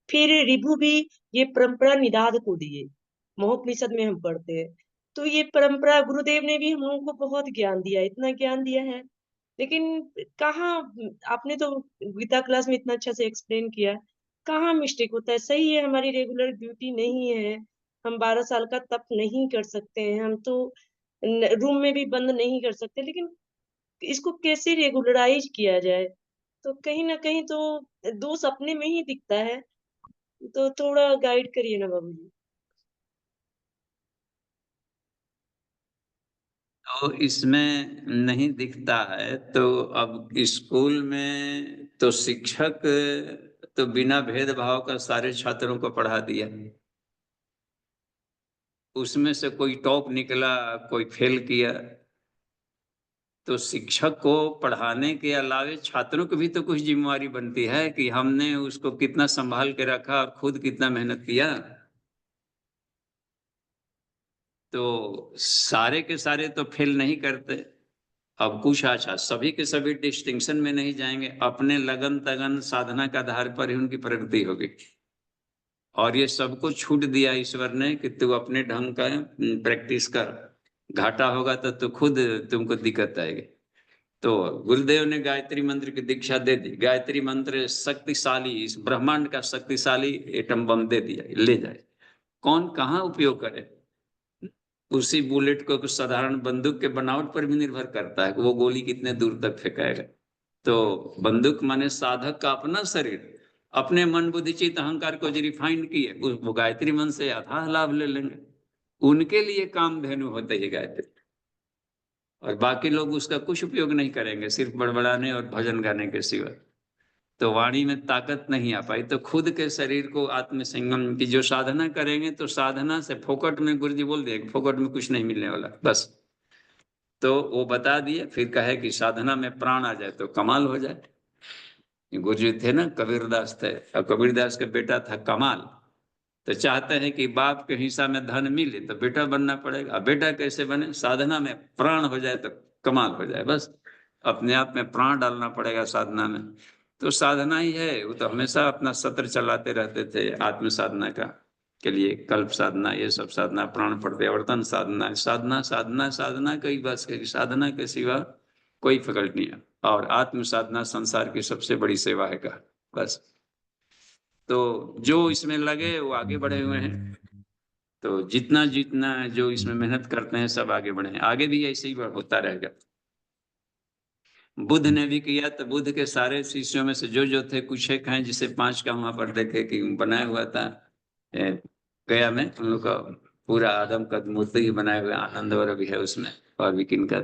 फिर ऋभु भी ये परंपरा निदाद को दिए, महोपनिषद में हम पढ़ते हैं। तो ये परंपरा गुरुदेव ने भी हम लोगों को बहुत ज्ञान दिया, इतना ज्ञान दिया है। लेकिन कहाँ, आपने तो गीता क्लास में इतना अच्छा से एक्सप्लेन किया, कहाँ मिस्टेक होता है। सही है, हमारी रेगुलर ड्यूटी नहीं है, हम 12 साल का तप नहीं कर सकते हैं, हम तो रूम में भी बंद नहीं कर सकते, लेकिन इसको कैसे रेगुलराइज किया जाए। तो कहीं ना कहीं तो दोष अपने में ही दिखता है। तो थोड़ा गाइड करिए ना बाबू जी।
तो इसमें नहीं दिखता है तो अब स्कूल में तो शिक्षक तो बिना भेदभाव का सारे छात्रों को पढ़ा दिया, उसमें से कोई टॉप निकला, कोई फेल किया, तो शिक्षक को पढ़ाने के अलावे छात्रों को भी तो कुछ जिम्मेवारी बनती है कि हमने उसको कितना संभाल के रखा और खुद कितना मेहनत किया। तो सारे के सारे तो फेल नहीं करते। अब कुछ अच्छा, सभी के सभी डिस्टिंक्शन में नहीं जाएंगे, अपने लगन तगन साधना के आधार पर ही उनकी प्रगति होगी। और ये सबको छूट दिया ईश्वर ने कि तू अपने ढंग का प्रैक्टिस कर, घाटा होगा तो खुद तुमको दिक्कत आएगी। तो गुरुदेव ने गायत्री मंत्र की दीक्षा दे दी। गायत्री मंत्र शक्तिशाली, इस ब्रह्मांड का शक्तिशाली एटम बम दे दिया, ले जाए। कौन कहाँ उपयोग करे, उसी बुलेट को कुछ साधारण बंदूक के बनावट पर भी निर्भर करता है कि वो गोली कितने दूर तक फेंकाएगा। तो बंदूक माने साधक का अपना शरीर, अपने मन बुद्धि चित्त अहंकार को जो रिफाइंड किए वो गायत्री मंत्र से अथाह लाभ ले लेंगे। उनके लिए कामधेनु होते है गायत्री, और बाकी लोग उसका कुछ उपयोग नहीं करेंगे, सिर्फ बड़बड़ाने और भजन गाने के सिवा। तो वाणी में ताकत नहीं आ पाई, तो खुद के शरीर को आत्म संयम की जो साधना करेंगे, तो साधना से फोकट में, गुरु जी बोल दिए फोकट में कुछ नहीं मिलने वाला बस। तो वो बता दिए, फिर कहे कि साधना में प्राण आ जाए तो कमाल हो जाए। गुरु जी थे ना, कबीरदास थे, और कबीरदास का बेटा था कमाल। तो चाहते हैं कि बाप के हिस्सा में धन मिले तो बेटा बनना पड़ेगा। अब बेटा कैसे बने, साधना में प्राण हो जाए तो कमाल हो जाए बस। अपने आप में प्राण डालना पड़ेगा साधना में। तो साधना ही है, वो तो हमेशा अपना सत्र चलाते रहते थे आत्म साधना का के लिए, कल्प साधना, ये सब साधना, प्राण प्रत्यावर्तन साधना, साधना साधना साधना कई बस है, साधना के सिवा कोई फकड़ नहीं है। और आत्म साधना संसार की सबसे बड़ी सेवा है का बस। तो जो इसमें लगे वो आगे बढ़े हुए हैं। तो जितना जितना जो इसमें मेहनत करते हैं सब आगे बढ़े हैं, आगे भी ऐसे ही होता रहेगा। बुद्ध ने भी किया, तो बुद्ध के सारे शिष्यों में से जो थे, कुछ एक हैं जिसे 5 का वहां पर देखे कि बनाया हुआ था गया में, उन लोग का पूरा आदम का मूर्ति ही बनाया हुआ, आनंद और भी है उसमें, और भी किन का।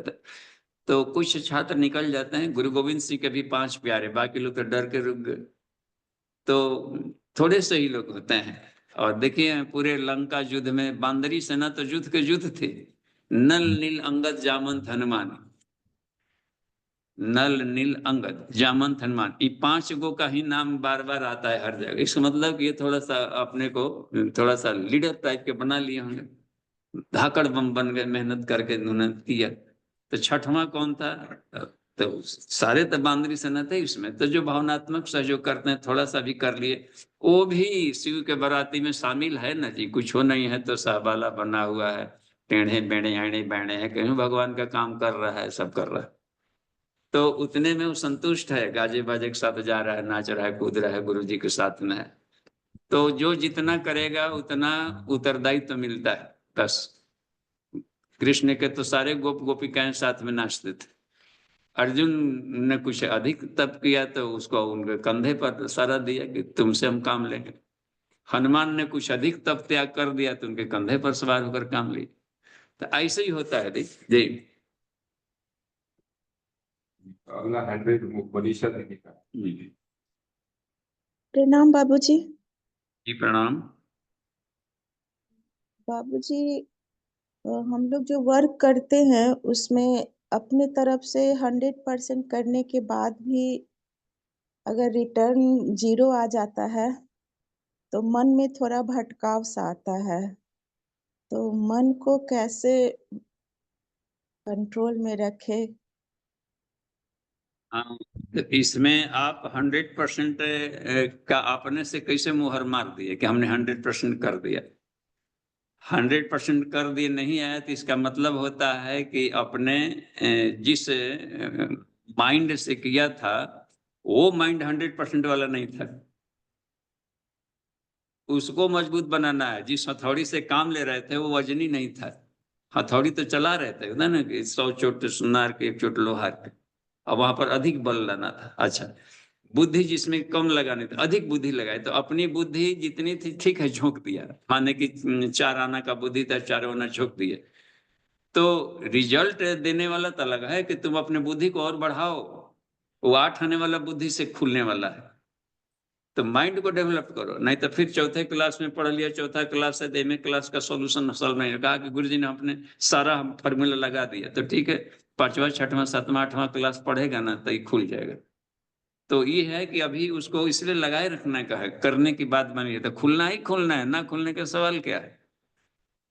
तो कुछ छात्र निकल जाते हैं। गुरु गोविंद सिंह के भी 5 प्यारे, बाकी लोग तो डर के रुक गए। तो थोड़े से ही लोग होते हैं। और देखिए पूरे लंका युद्ध में बांदरी सेना तो युद्ध के युद्ध थे, नल नील अंगद जामंत हनुमान, नल नील अंगद जामंत हनुमान, ये 5 गो का ही नाम बार बार आता है हर जगह। इसका मतलब ये थोड़ा सा अपने को थोड़ा सा लीडर टाइप के बना लिए होंगे, धाकड़ बम बन गए, मेहनत करके उन्होंने किया। तो 6वां कौन था, तो सारे तो बांदरी सेना थे इसमें, तो जो भावनात्मक सहयोग करते हैं थोड़ा सा भी कर लिए, वो भी शिव के बराती में शामिल है ना जी। कुछ हो नहीं है तो सहबाला बना हुआ है, टेढ़े बेड़े आड़े बैणे है, कहीं भगवान का काम कर रहा है, सब कर रहा है। तो उतने में वो संतुष्ट है, गाजे बाजे के साथ जा रहा है, नाच रहा है, कूद रहा है, गुरु जी के साथ में है। तो जो जितना करेगा उतना उत्तरदायित्व तो मिलता है बस। कृष्ण के तो सारे गोप गोपिकाएं साथ में नाचते थे। अर्जुन ने कुछ अधिक तप किया तो उसको उनके कंधे पर सारा दिया कि तुमसे हम काम लेंगे। हनुमान ने कुछ अधिक तप त्याग कर दिया तो उनके कंधे पर सवार होकर काम लिए। तो ऐसे ही होता है जी।
अगला हैंड मनीषा देवी का।
प्रणाम बाबूजी।
जी प्रणाम।
बाबूजी, हम लोग जो वर्क करते हैं उसमें अपने तरफ से 100% करने के बाद भी अगर रिटर्न 0 आ जाता है तो मन में थोड़ा भटकाव सा आता है, तो मन को कैसे कंट्रोल में रखे?
हाँ, तो इसमें आप 100% का अपने से कैसे मुहर मार दिए कि हमने 100% कर दिया? 100% कर दिए नहीं आया तो इसका मतलब होता है कि अपने जिस माइंड से किया था वो माइंड 100% वाला नहीं था। उसको मजबूत बनाना है। जिस हथौड़ी से काम ले रहे थे वो वजनी नहीं था, हथौड़ी तो चला रहे थे ना कि 100 चोट सुनार के 1 चोट लोहार के, अब वहां पर अधिक बल लाना था। अच्छा, बुद्धि जिसमें कम लगानी थी अधिक बुद्धि लगाई, तो अपनी बुद्धि जितनी थी ठीक है झोंक दिया, माने कि 4 आना का बुद्धि था 4 आना झोंक दिए, तो रिजल्ट देने वाला तो अलग है कि तुम अपने बुद्धि को और बढ़ाओ, वो 8 आने वाला बुद्धि से खुलने वाला है। तो माइंड को डेवलप करो, नहीं तो फिर चौथे क्लास में पढ़ लिया, चौथा क्लास है एमए क्लास का सॉल्यूशन सॉल्व नहीं, कहा कि गुरुजी ने अपने सारा फॉर्मूला लगा दिया, तो ठीक है 5वां 6वां 7वां 8वां क्लास पढ़ेगा ना तो ये खुल जाएगा। तो ये है कि अभी उसको इसलिए लगाए रखने का है, करने की बात बनी है तो खुलना ही खुलना है, ना खुलने का सवाल क्या है?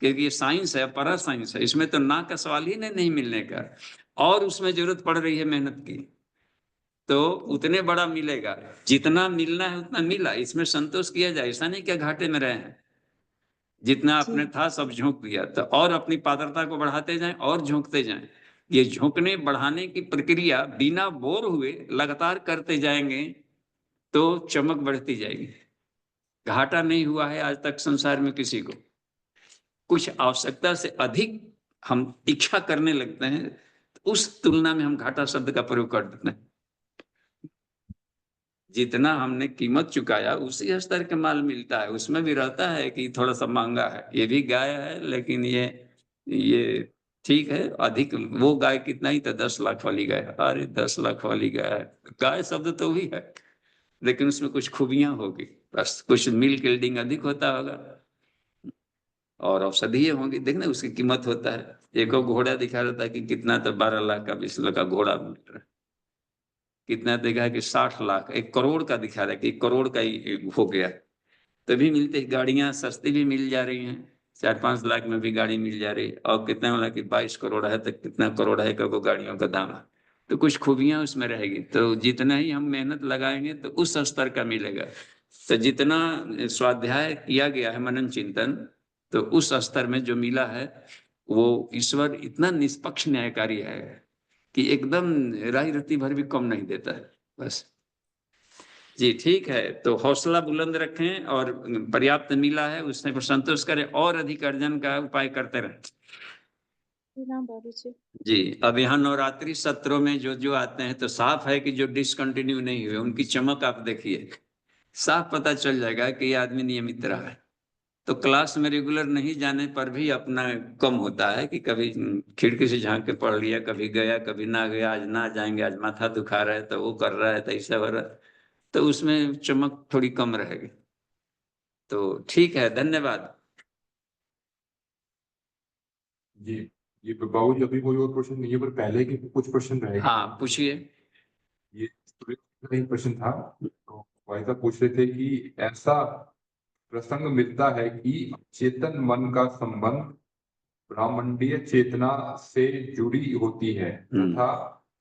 क्योंकि ये साइंस है, परा साइंस है, इसमें तो ना का सवाल ही नहीं मिलने का, और उसमें जरूरत पड़ रही है मेहनत की, तो उतने बड़ा मिलेगा, जितना मिलना है उतना मिला, इसमें संतोष किया जाए, ऐसा नहीं क्या घाटे में रहे हैं। जितना अपने
जी,
था सब झोंक दिया, तो और अपनी पात्रता को बढ़ाते जाएं और झोंकते जाएं। ये झोंकने बढ़ाने की प्रक्रिया बिना बोर हुए लगातार करते जाएंगे तो चमक बढ़ती जाएगी। घाटा नहीं हुआ है आज तक संसार में किसी को। कुछ आवश्यकता से अधिक हम इच्छा करने लगते हैं, तो उस तुलना में हम घाटा शब्द का प्रयोग कर देते हैं। जितना हमने कीमत चुकाया उसी स्तर के माल मिलता है, उसमें भी रहता है कि थोड़ा सा महंगा है, ये भी गाय है लेकिन ये ठीक है अधिक, वो गाय कितना ही, तो 10 लाख वाली गाय, अरे 10 लाख वाली गाय है, गाय शब्द तो वही है लेकिन उसमें कुछ खूबियां होगी, बस कुछ मिल्क यील्डिंग अधिक होता होगा और औषधीय होंगी, देखना उसकी कीमत होता है। एक और घोड़ा दिखा रहता है कि कितना, तो 12 लाख का 20 लाख का घोड़ा मिल रहा है, कितना देखा है कि 60 लाख, 1 करोड़ का दिखा रहा है कि 1 करोड़ का ही हो गया। तभी मिलते ही गाड़ियां सस्ती भी मिल जा रही हैं, 4-5 लाख में भी गाड़ी मिल जा रही है, और कितना वाला कि 22 करोड़ है, तो कितना करोड़ है को गाड़ियों का दाम है, तो कुछ खूबियां उसमें रहेगी, तो जितना ही हम मेहनत लगाएंगे तो उस स्तर का मिलेगा। तो जितना स्वाध्याय किया गया है मनन चिंतन, तो उस स्तर में जो मिला है वो ईश्वर इतना निष्पक्ष न्यायकारी है कि एकदम राही रत्ती भर भी कम नहीं देता है। बस जी ठीक है, तो हौसला बुलंद रखें और पर्याप्त मिला है उसमें पर संतोष करें और अधिक अर्जन का उपाय करते रहें।
राम बाबू जी।
जी, अब यहाँ नवरात्रि सत्रों में जो जो आते हैं तो साफ है कि जो डिसकंटिन्यू नहीं हुए उनकी चमक आप देखिए, साफ पता चल जाएगा कि ये आदमी नियमित रहा है। तो क्लास में रेगुलर नहीं जाने पर भी अपना कम होता है कि कभी खिड़की से झांक के पढ़ लिया, कभी गया कभी ना गया, आज ना जाएंगे, आज माथा दुखा रहा है तो वो कर रहा है तो ऐसा हो रहा है, तो उसमें चमक थोड़ी कम रहेगी। तो ठीक है, धन्यवाद।
जी जी बाबू जी, अभी कोई और प्रश्न नहीं है, पर पहले के कुछ प्रश्न रहे।
हाँ पूछिए।
ये student का एक प्रश्न था, तो भाई साहब पूछ रहे थे कि ऐसा प्रसंग मिलता है कि चेतन मन का संबंध ब्रह्मांडीय चेतना से जुड़ी होती है तथा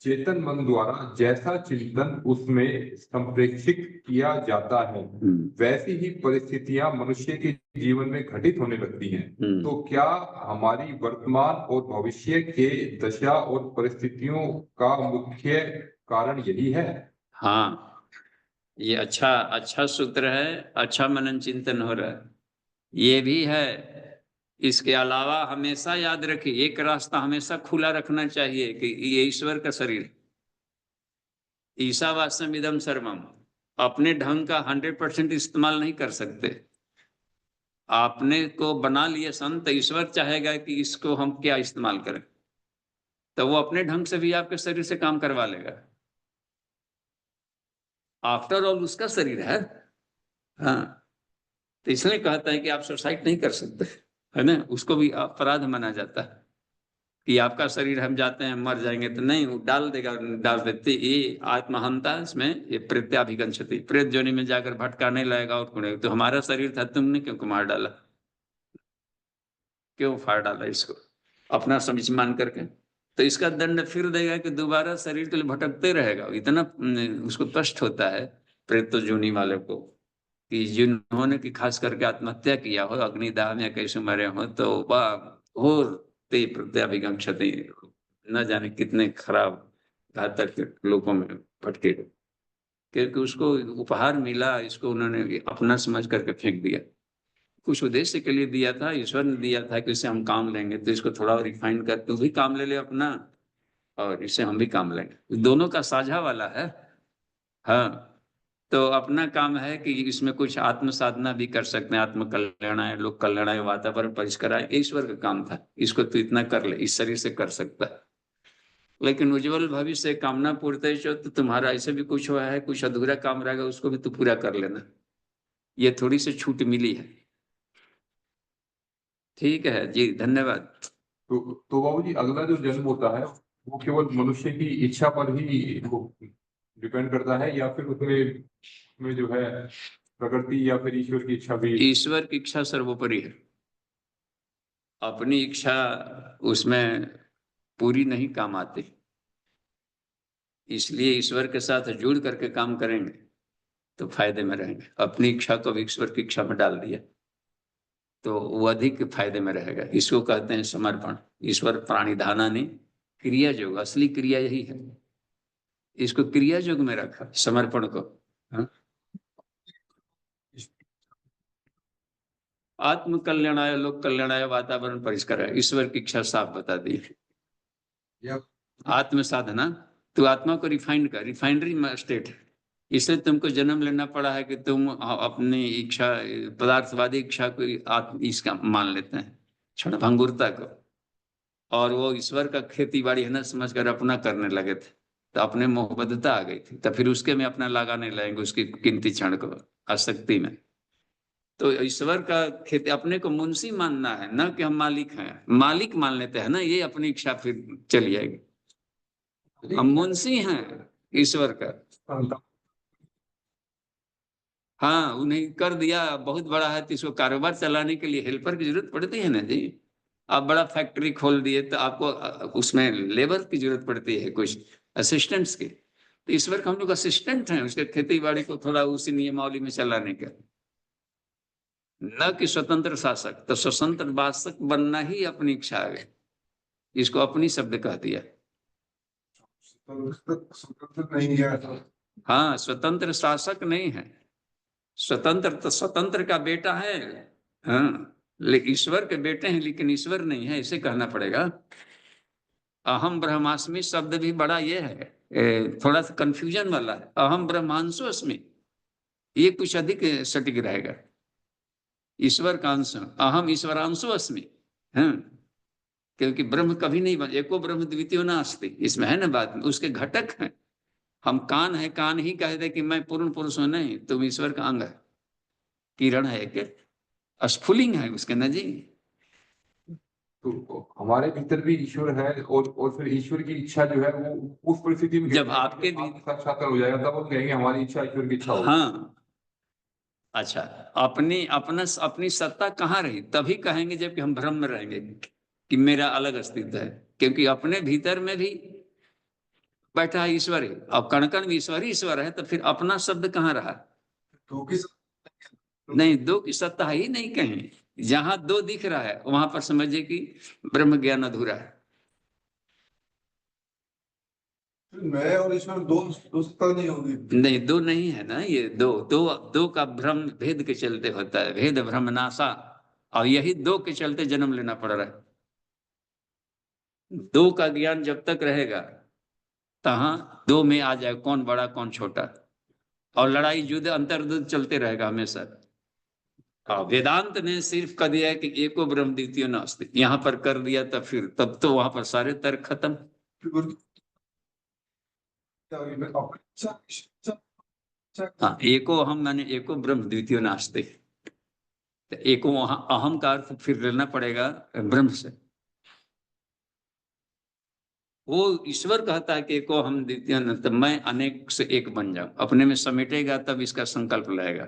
चेतन मन द्वारा जैसा चिंतन उसमें संप्रेक्षित किया जाता है वैसी ही परिस्थितियां मनुष्य के जीवन में घटित होने लगती हैं। तो क्या हमारी वर्तमान और भविष्य के दशा और परिस्थितियों का मुख्य कारण यही है?
हाँ, ये अच्छा अच्छा सूत्र है, अच्छा मनन चिंतन हो रहा है, ये भी है। इसके अलावा हमेशा याद रखिए एक रास्ता हमेशा खुला रखना चाहिए कि ये ईश्वर का शरीर, ईशावास्यम इदम सर्वम, अपने ढंग का 100% इस्तेमाल नहीं कर सकते। आपने को बना लिए संत, ईश्वर चाहेगा कि इसको हम क्या इस्तेमाल करें, तो वो अपने ढंग से भी आपके शरीर से काम करवा लेगा। आफ्टर ऑल उसका शरीर है। हाँ, तो इसलिए कहता है कि आप सुसाइड नहीं कर सकते, है ना, उसको भी अपराध माना जाता है। कि आपका शरीर हम जाते हैं मर जाएंगे, तो नहीं, वो डाल देगा, डाल देते। ये आत्महंता, इसमें ये प्रेत्याभिगंछति, प्रेत जोनि में जाकर भटकाने लगेगा और कुछ। तो हमारा शरीर था, तुमने क्यों मार डाला, क्यों फाड़ डाला इसको अपना समझ मान करके? तो इसका दंड फिर देगा कि दोबारा शरीर के लिए भटकते रहेगा। इतना उसको कष्ट होता है प्रेत जोनि वाले को, कि जिन्होंने कि खास करके आत्महत्या किया हो, अग्निदाह में कैसे मरे हो, तो वह और ते प्रत्याभिगंक्षति, न जाने कितने खराब घातक लोगों में भटके, क्योंकि उसको उपहार मिला, इसको उन्होंने अपना समझ करके फेंक दिया। कुछ उद्देश्य के लिए दिया था, ईश्वर ने दिया था कि इससे हम काम लेंगे, तो इसको थोड़ा रिफाइन कर, तू भी काम ले ले अपना, और इससे हम भी काम लेंगे, दोनों का साझा वाला है। हाँ, तो अपना काम है कि इसमें कुछ आत्म साधना भी कर सकते हैं, आत्म कल्याणाय, लोक कल्याणाय, वातावरण परिष्कराय, ईश्वर का काम था। इसको तू इतना कर ले, इस शरीर से कर सकता है। लेकिन उज्जवल भविष्य कामना पूर्ति जो, तो तुम्हारा ऐसे भी कुछ हुआ है, कुछ अधूरा काम रहेगा, उसको भी तू पूरा कर लेना, ये थोड़ी सी छूट मिली है। ठीक है जी, धन्यवाद।
तो बाबूजी, अगला जो जन्म होता है वो केवल मनुष्य की इच्छा पर ही डिपेंड करता है, या फिर उसमें जो है प्रकृति या फिर ईश्वर की इच्छा भी?
ईश्वर की इच्छा सर्वोपरि है, अपनी इच्छा उसमें पूरी नहीं काम आती, इसलिए ईश्वर के साथ जुड़ करके काम करेंगे तो फायदे में रहेंगे। अपनी इच्छा को ईश्वर की इच्छा में डाल दिया तो वो अधिक फायदे में रहेगा। इसको कहते हैं समर्पण। ईश्वर प्राणिधाना ने क्रिया योग, असली क्रिया यही है, इसको क्रिया योग में रखा, समर्पण को। हाँ? आत्म कल्याणाय, लोक कल्याणाय, वातावरण परिष्कराय, ईश्वर की इच्छा साफ बता दी। आत्म साधना, तो आत्मा को रिफाइंड कर, रिफाइनरी स्टेट है, इसलिए तुमको जन्म लेना पड़ा है कि तुम अपनी इच्छा, पदार्थवादी इच्छा को इसका मान लेते हैं, क्षणभंगुरता को, और वो ईश्वर का खेती बाड़ी है ना समझकर अपना करने लगे थे, तो अपने मोहबद्धता आ गई थी, तो फिर उसके में अपना लगाने लगेंगे, उसकी कीमती क्षण को, आसक्ति में। तो ईश्वर का खेती, अपने को मुंशी मानना है, न कि हम मालिक हैं। मालिक मान लेते हैं ना, ये अपनी इच्छा फिर चली जाएगी। हम मुंशी हैं ईश्वर का। हाँ, उन्हें कर दिया, बहुत बड़ा है तो इसको कारोबार चलाने के लिए हेल्पर की जरूरत पड़ती है ना जी। आप बड़ा फैक्ट्री खोल दिए तो आपको उसमें लेबर की जरूरत पड़ती है, कुछ असिस्टेंट्स की। तो ईश्वर का हम लोग असिस्टेंट हैं उसके खेती बाड़ी को थोड़ा उसी नियमावली में चलाने का, न कि स्वतंत्र शासक। तो स्वतंत्र शासक बनना ही अपनी इच्छा है, इसको अपनी शब्द कह दिया।
स्वतंत्र नहीं है।
हाँ, स्वतंत्र शासक नहीं है, स्वतंत्र तो स्वतंत्र का बेटा है। हाँ, लेकिन ईश्वर के बेटे हैं, लेकिन ईश्वर नहीं है, इसे कहना पड़ेगा। अहम ब्रह्मास्मि शब्द भी बड़ा ये है, थोड़ा सा कंफ्यूजन वाला है। अहम ब्रह्मांशु अस्मि, ये कुछ अधिक सटीक रहेगा। ईश्वर का अंश, अहम ईश्वरांशु अस्मि। हाँ, क्योंकि ब्रह्म कभी नहीं बन, एको ब्रह्म द्वितीयो नास्ति, इसमें है ना बात, उसके घटक हैं। हम कान है, कान ही कह दे कि मैं पूर्ण पुरुष हूं, नहीं, तुम ईश्वर का अंग है, किरण है, एक स्फुलिंग है उसके न जी।
तो हमारे भीतर भी ईश्वर है, और फिर ईश्वर की इच्छा जो है वो उस परिस्थिति में
जब आपके भी
साक्षात्कार हो जाएगा, तब हम कहेंगे हमारी इच्छा ईश्वर की इच्छा हो।
हाँ, अच्छा, अपनी सत्ता कहाँ रही, तभी कहेंगे जबकि हम भ्रम में रहेंगे कि मेरा अलग अस्तित्व है, क्योंकि अपने भीतर में भी बैठा है ईश्वर है, और कण कण में ईश्वर ही ईश्वर है, तो फिर अपना शब्द कहाँ रहा? नहीं, दो की सत्ता ही नहीं कहीं। जहां दो दिख रहा है वहां पर समझिए कि ब्रह्म ज्ञान अधूरा है।
मैं और ईश्वर दो सत्ता नहीं होगी।
नहीं, दो नहीं है ना, ये दो का भ्रम भेद के चलते होता है, भेद भ्रम नाशा, और यही दो के चलते जन्म लेना पड़ रहा है। दो का ज्ञान जब तक रहेगा तहां दो में आ जाए कौन बड़ा कौन छोटा, और लड़ाई युद्ध अंतर्युद्ध चलते रहेगा हमेशा। वेदांत ने सिर्फ कह दिया है कि एको ब्रह्म द्वितीयो नास्ति, यहाँ पर कर दिया, तब तो वहां पर सारे तर्क खत्म। हाँ, एको अहम माने एको ब्रह्म द्वितीयो नास्ति, एको अहम का अर्थ फिर लेना पड़ेगा ब्रह्म से। वो ईश्वर कहता है कि एको हम द्वितीय न, तब मैं अनेक से एक बन जाऊं, अपने में समेटेगा तब इसका संकल्प लाएगा।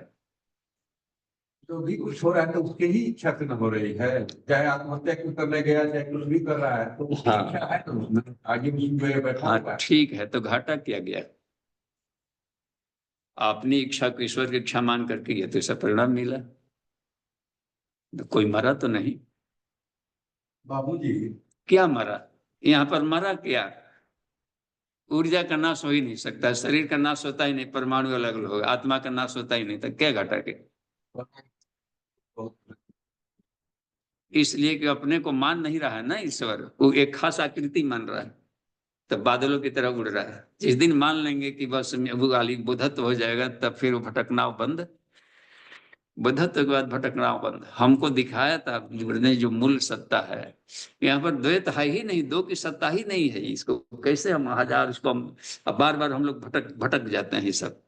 जो भी कुछ हो रहा है तो उसकी ही इच्छा से न हो रही है, चाहे आत्महत्या क्यों करने गया, चाहे कुछ भी कर रहा है, तो उसकी
हाँ।
इच्छा है तो उसमें आगे भी बैठा हुआ
हाँ
है।
ठीक है, तो घाटा किया गया, अपनी इच्छा को ईश्वर की इच्छा मान करके ये तो ऐसा परिणाम मिला। तो कोई मरा तो नहीं।
बाबूजी,
क्या मरा? यहाँ पर मरा क्या? ऊर्जा का नाश हो ही नहीं सकता, शरीर का नाश होता ही नहीं, परमाणु अलग अलग होगा, आत्मा का नाश होता ही नहीं, तो क्या घटा के? इसलिए कि अपने को मान नहीं रहा है ना ईश्वर, वो एक खास आकृति मान रहा है, तब बादलों की तरह उड़ रहा है। जिस दिन मान लेंगे कि बस वो गाली बुद्धत्व हो जाएगा, तब फिर वो भटकना बंद, बुद्धत्व के बाद भटकना बंद। हमको दिखाया था ने जो मूल सत्ता है, यहाँ पर द्वैत है ही नहीं, दो की सत्ता ही नहीं है, इसको कैसे हम हजार इसको हम बार बार हम लोग भटक भटक जाते हैं ये सब।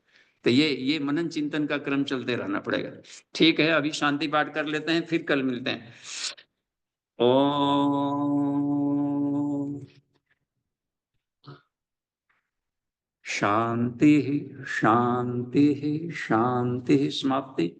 तो ये मनन चिंतन का क्रम चलते रहना पड़ेगा। ठीक है, अभी शांति पाठ कर लेते हैं, फिर कल मिलते हैं। ओम शांति शांति शांति। समाप्ति।